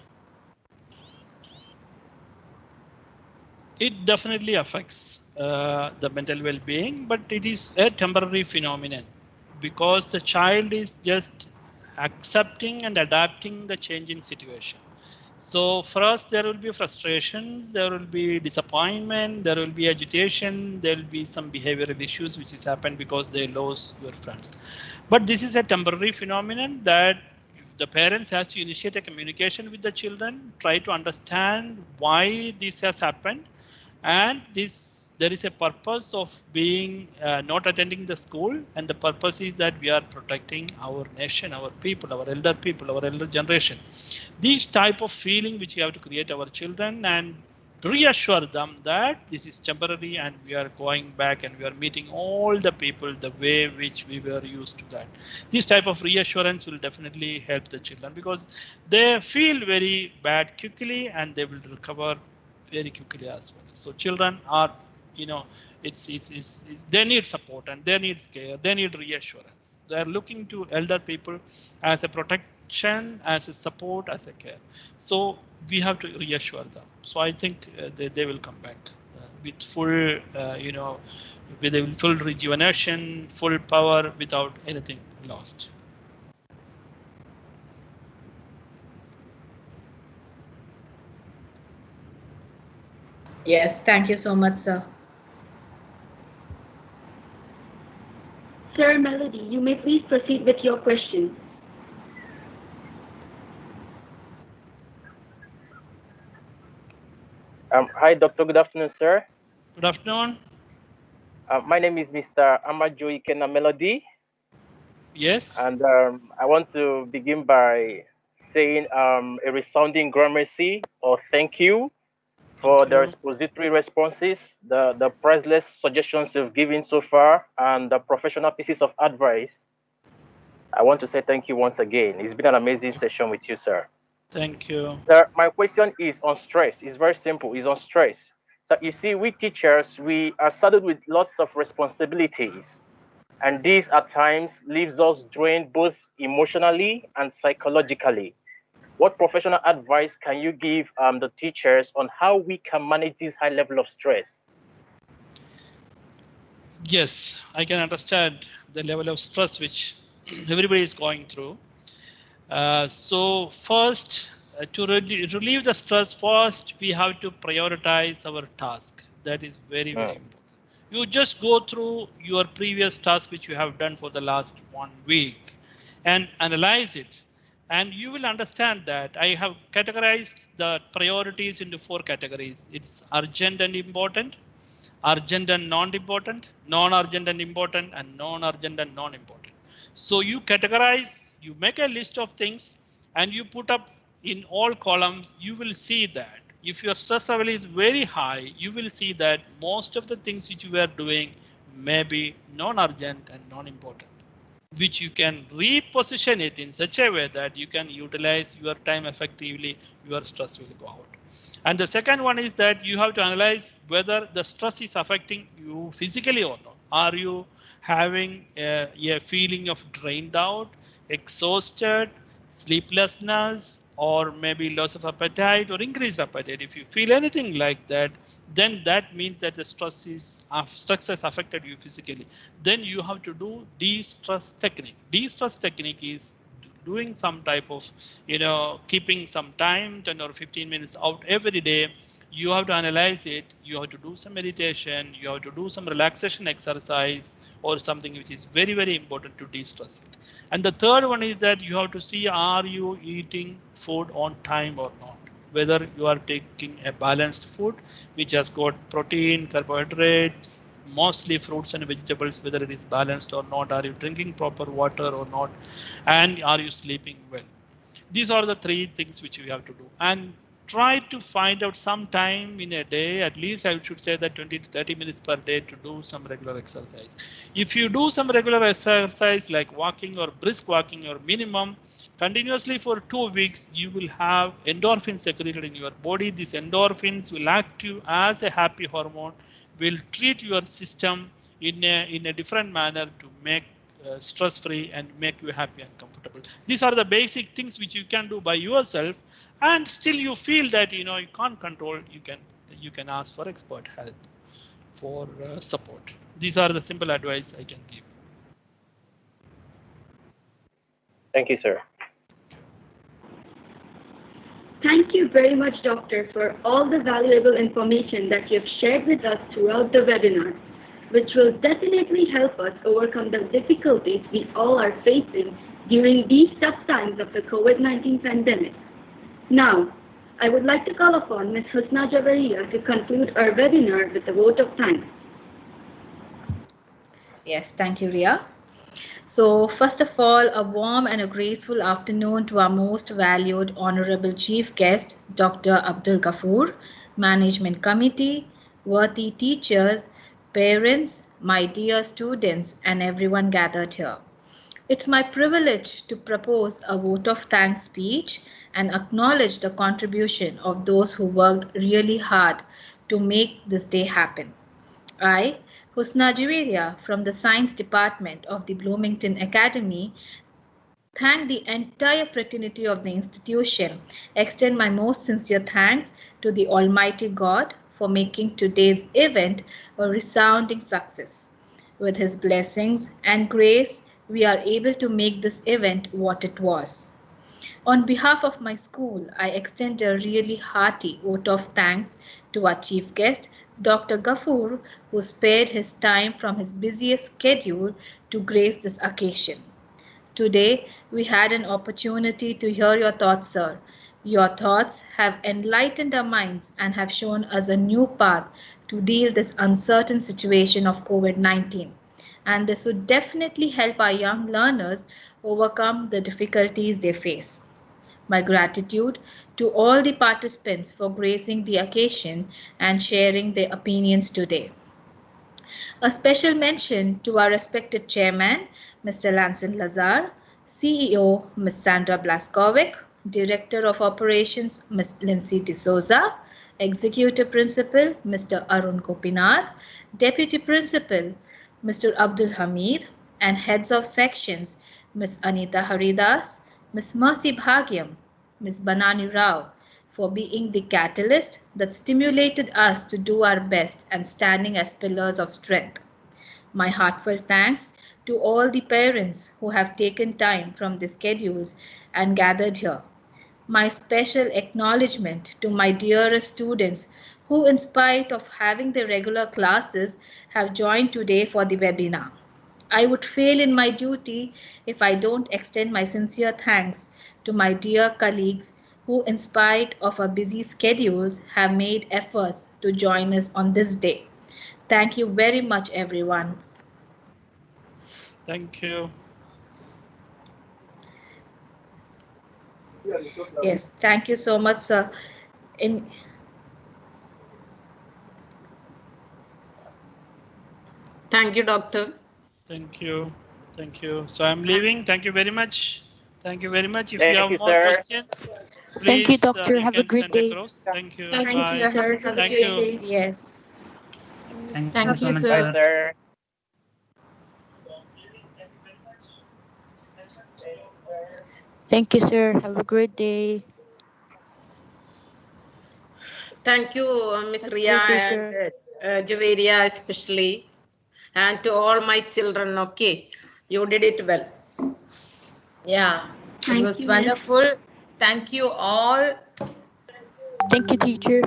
It definitely affects the mental well-being, but it is a temporary phenomenon because the child is just accepting and adapting the changing situation. So for us, there will be frustrations, there will be disappointment, there will be agitation, there will be some behavioral issues which has happened because they lost your friends. But this is a temporary phenomenon that the parents has to initiate a communication with the children, try to understand why this has happened, and there is a purpose of being not attending the school, and the purpose is that we are protecting our nation, our people, our elder generation. These type of feeling which we have to create our children and reassure them that this is temporary and we are going back and we are meeting all the people the way which we were used to that. This type of reassurance will definitely help the children because they feel very bad quickly and they will recover very quickly as well. So children are, they need support and they need care, they need reassurance. They are looking to elder people as a protection, as a support, as a care. So we have to reassure them. So I think they will come back with full, with full rejuvenation, full power, without anything lost. Yes, thank you so much, sir. Sir Melody, you may please proceed with your question. Hi, Doctor. Good afternoon, sir. Good afternoon. My name is Mr. Amajo Ikena Melody. Yes. And I want to begin by saying a resounding gramercy or thank you for the expository responses, the priceless suggestions you've given so far, and the professional pieces of advice. I want to say thank you once again. It's been an amazing session with you, sir. Thank you. Sir, my question is on stress. It's very simple. It's on stress. So you see, we teachers, we are saddled with lots of responsibilities. And this at times leaves us drained both emotionally and psychologically. What professional advice can you give the teachers on how we can manage this high level of stress? Yes, I can understand the level of stress which everybody is going through. So first, to relieve the stress, first we have to prioritize our task. That is very, very important. You just go through your previous task which you have done for the last 1 week and analyze it. And you will understand that I have categorized the priorities into 4 categories. It's urgent and important, urgent and non-important, non-urgent and important, and non-urgent and non-important. So you categorize, you make a list of things and you put up in all columns. You will see that if your stress level is very high, you will see that most of the things which you are doing may be non-urgent and non-important, which you can reposition it in such a way that you can utilize your time effectively, your stress will go out. And the second one is that you have to analyze whether the stress is affecting you physically or not. Are you having a feeling of drained out, exhausted, sleeplessness, or maybe loss of appetite or increased appetite? If you feel anything like that, then that means that the stress has affected you physically. Then you have to do de-stress technique. De-stress technique is doing some type of, keeping some time, 10 or 15 minutes out every day. You have to analyze it. You have to do some meditation. You have to do some relaxation exercise or something which is very, very important to de-stress it. And the third one is that you have to see, are you eating food on time or not? Whether you are taking a balanced food, which has got protein, carbohydrates, mostly fruits and vegetables, whether it is balanced or not. Are you drinking proper water or not? And are you sleeping well? These are the 3 things which you have to do. And try to find out some time in a day, at least I should say that 20 to 30 minutes per day to do some regular exercise. If you do some regular exercise like walking or brisk walking or minimum continuously for 2 weeks, you will have endorphins secreted in your body. These endorphins will act you as a happy hormone, will treat your system in a different manner to make stress-free and make you happy and comfortable. These are the basic things which you can do by yourself, and still you feel that you can't control. You can ask for expert help for support. These are the simple advice I can give. Thank you, sir. Thank you very much, Doctor, for all the valuable information that you've shared with us throughout the webinar, which will definitely help us overcome the difficulties we all are facing during these tough times of the COVID-19 pandemic. Now, I would like to call upon Ms. Husna Jabaria to conclude our webinar with a vote of thanks. Yes, thank you, Ria. So first of all, a warm and a graceful afternoon to our most valued Honorable Chief Guest, Dr. Abdul Gafoor, Management Committee, worthy teachers, parents, my dear students, and everyone gathered here. It's my privilege to propose a vote of thanks speech and acknowledge the contribution of those who worked really hard to make this day happen. I, Husna Jabaria from the Science Department of the Bloomington Academy, thank the entire fraternity of the institution, extend my most sincere thanks to the Almighty God for making today's event a resounding success. With His blessings and grace, we are able to make this event what it was. On behalf of my school, I extend a really hearty vote of thanks to our chief guest, Dr. Gafoor, who spared his time from his busiest schedule to grace this occasion. Today, we had an opportunity to hear your thoughts, sir. Your thoughts have enlightened our minds and have shown us a new path to deal this uncertain situation of COVID-19. And this would definitely help our young learners overcome the difficulties they face. My gratitude to all the participants for gracing the occasion and sharing their opinions today. A special mention to our respected chairman, Mr. Lanson Lazar, CEO, Ms. Sandra Blaskovic, Director of Operations, Ms. Lindsay D'Souza, Executive Principal, Mr. Arun Gopinath, Deputy Principal, Mr. Abdul Hamid, and Heads of Sections, Ms. Anita Haridas, Ms. Mercy Bhagyam, Ms. Banani Rao, for being the catalyst that stimulated us to do our best and standing as pillars of strength. My heartfelt thanks to all the parents who have taken time from their schedules and gathered here. My special acknowledgement to my dearest students who, in spite of having their regular classes, have joined today for the webinar. I would fail in my duty if I don't extend my sincere thanks to my dear colleagues who, in spite of our busy schedules, have made efforts to join us on this day. Thank you very much, everyone. Thank you. Yes, thank you so much, sir. Thank you, doctor. Thank you. Thank you. So I'm leaving. Thank you very much. Thank you very much. If Thank you have you, more sir. questions, please. Thank you, doctor. You Have a can great send day. across. Thank you. Thank Bye. you, sir. Have Thank a you. great day. Yes. Thank you so much, Bye, sir. Thank you, sir. Have a great day. Thank you, Ms. Have a Ria great day, and sir. Javeria especially, and to all my children. Okay, you did it well. Yeah, it Thank was you. wonderful. Thank you all. Thank you, teacher.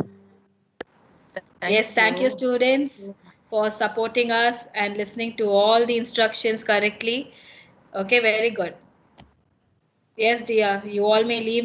Thank you, students, for supporting us and listening to all the instructions correctly. Okay, very good. Yes, dear, you all may leave.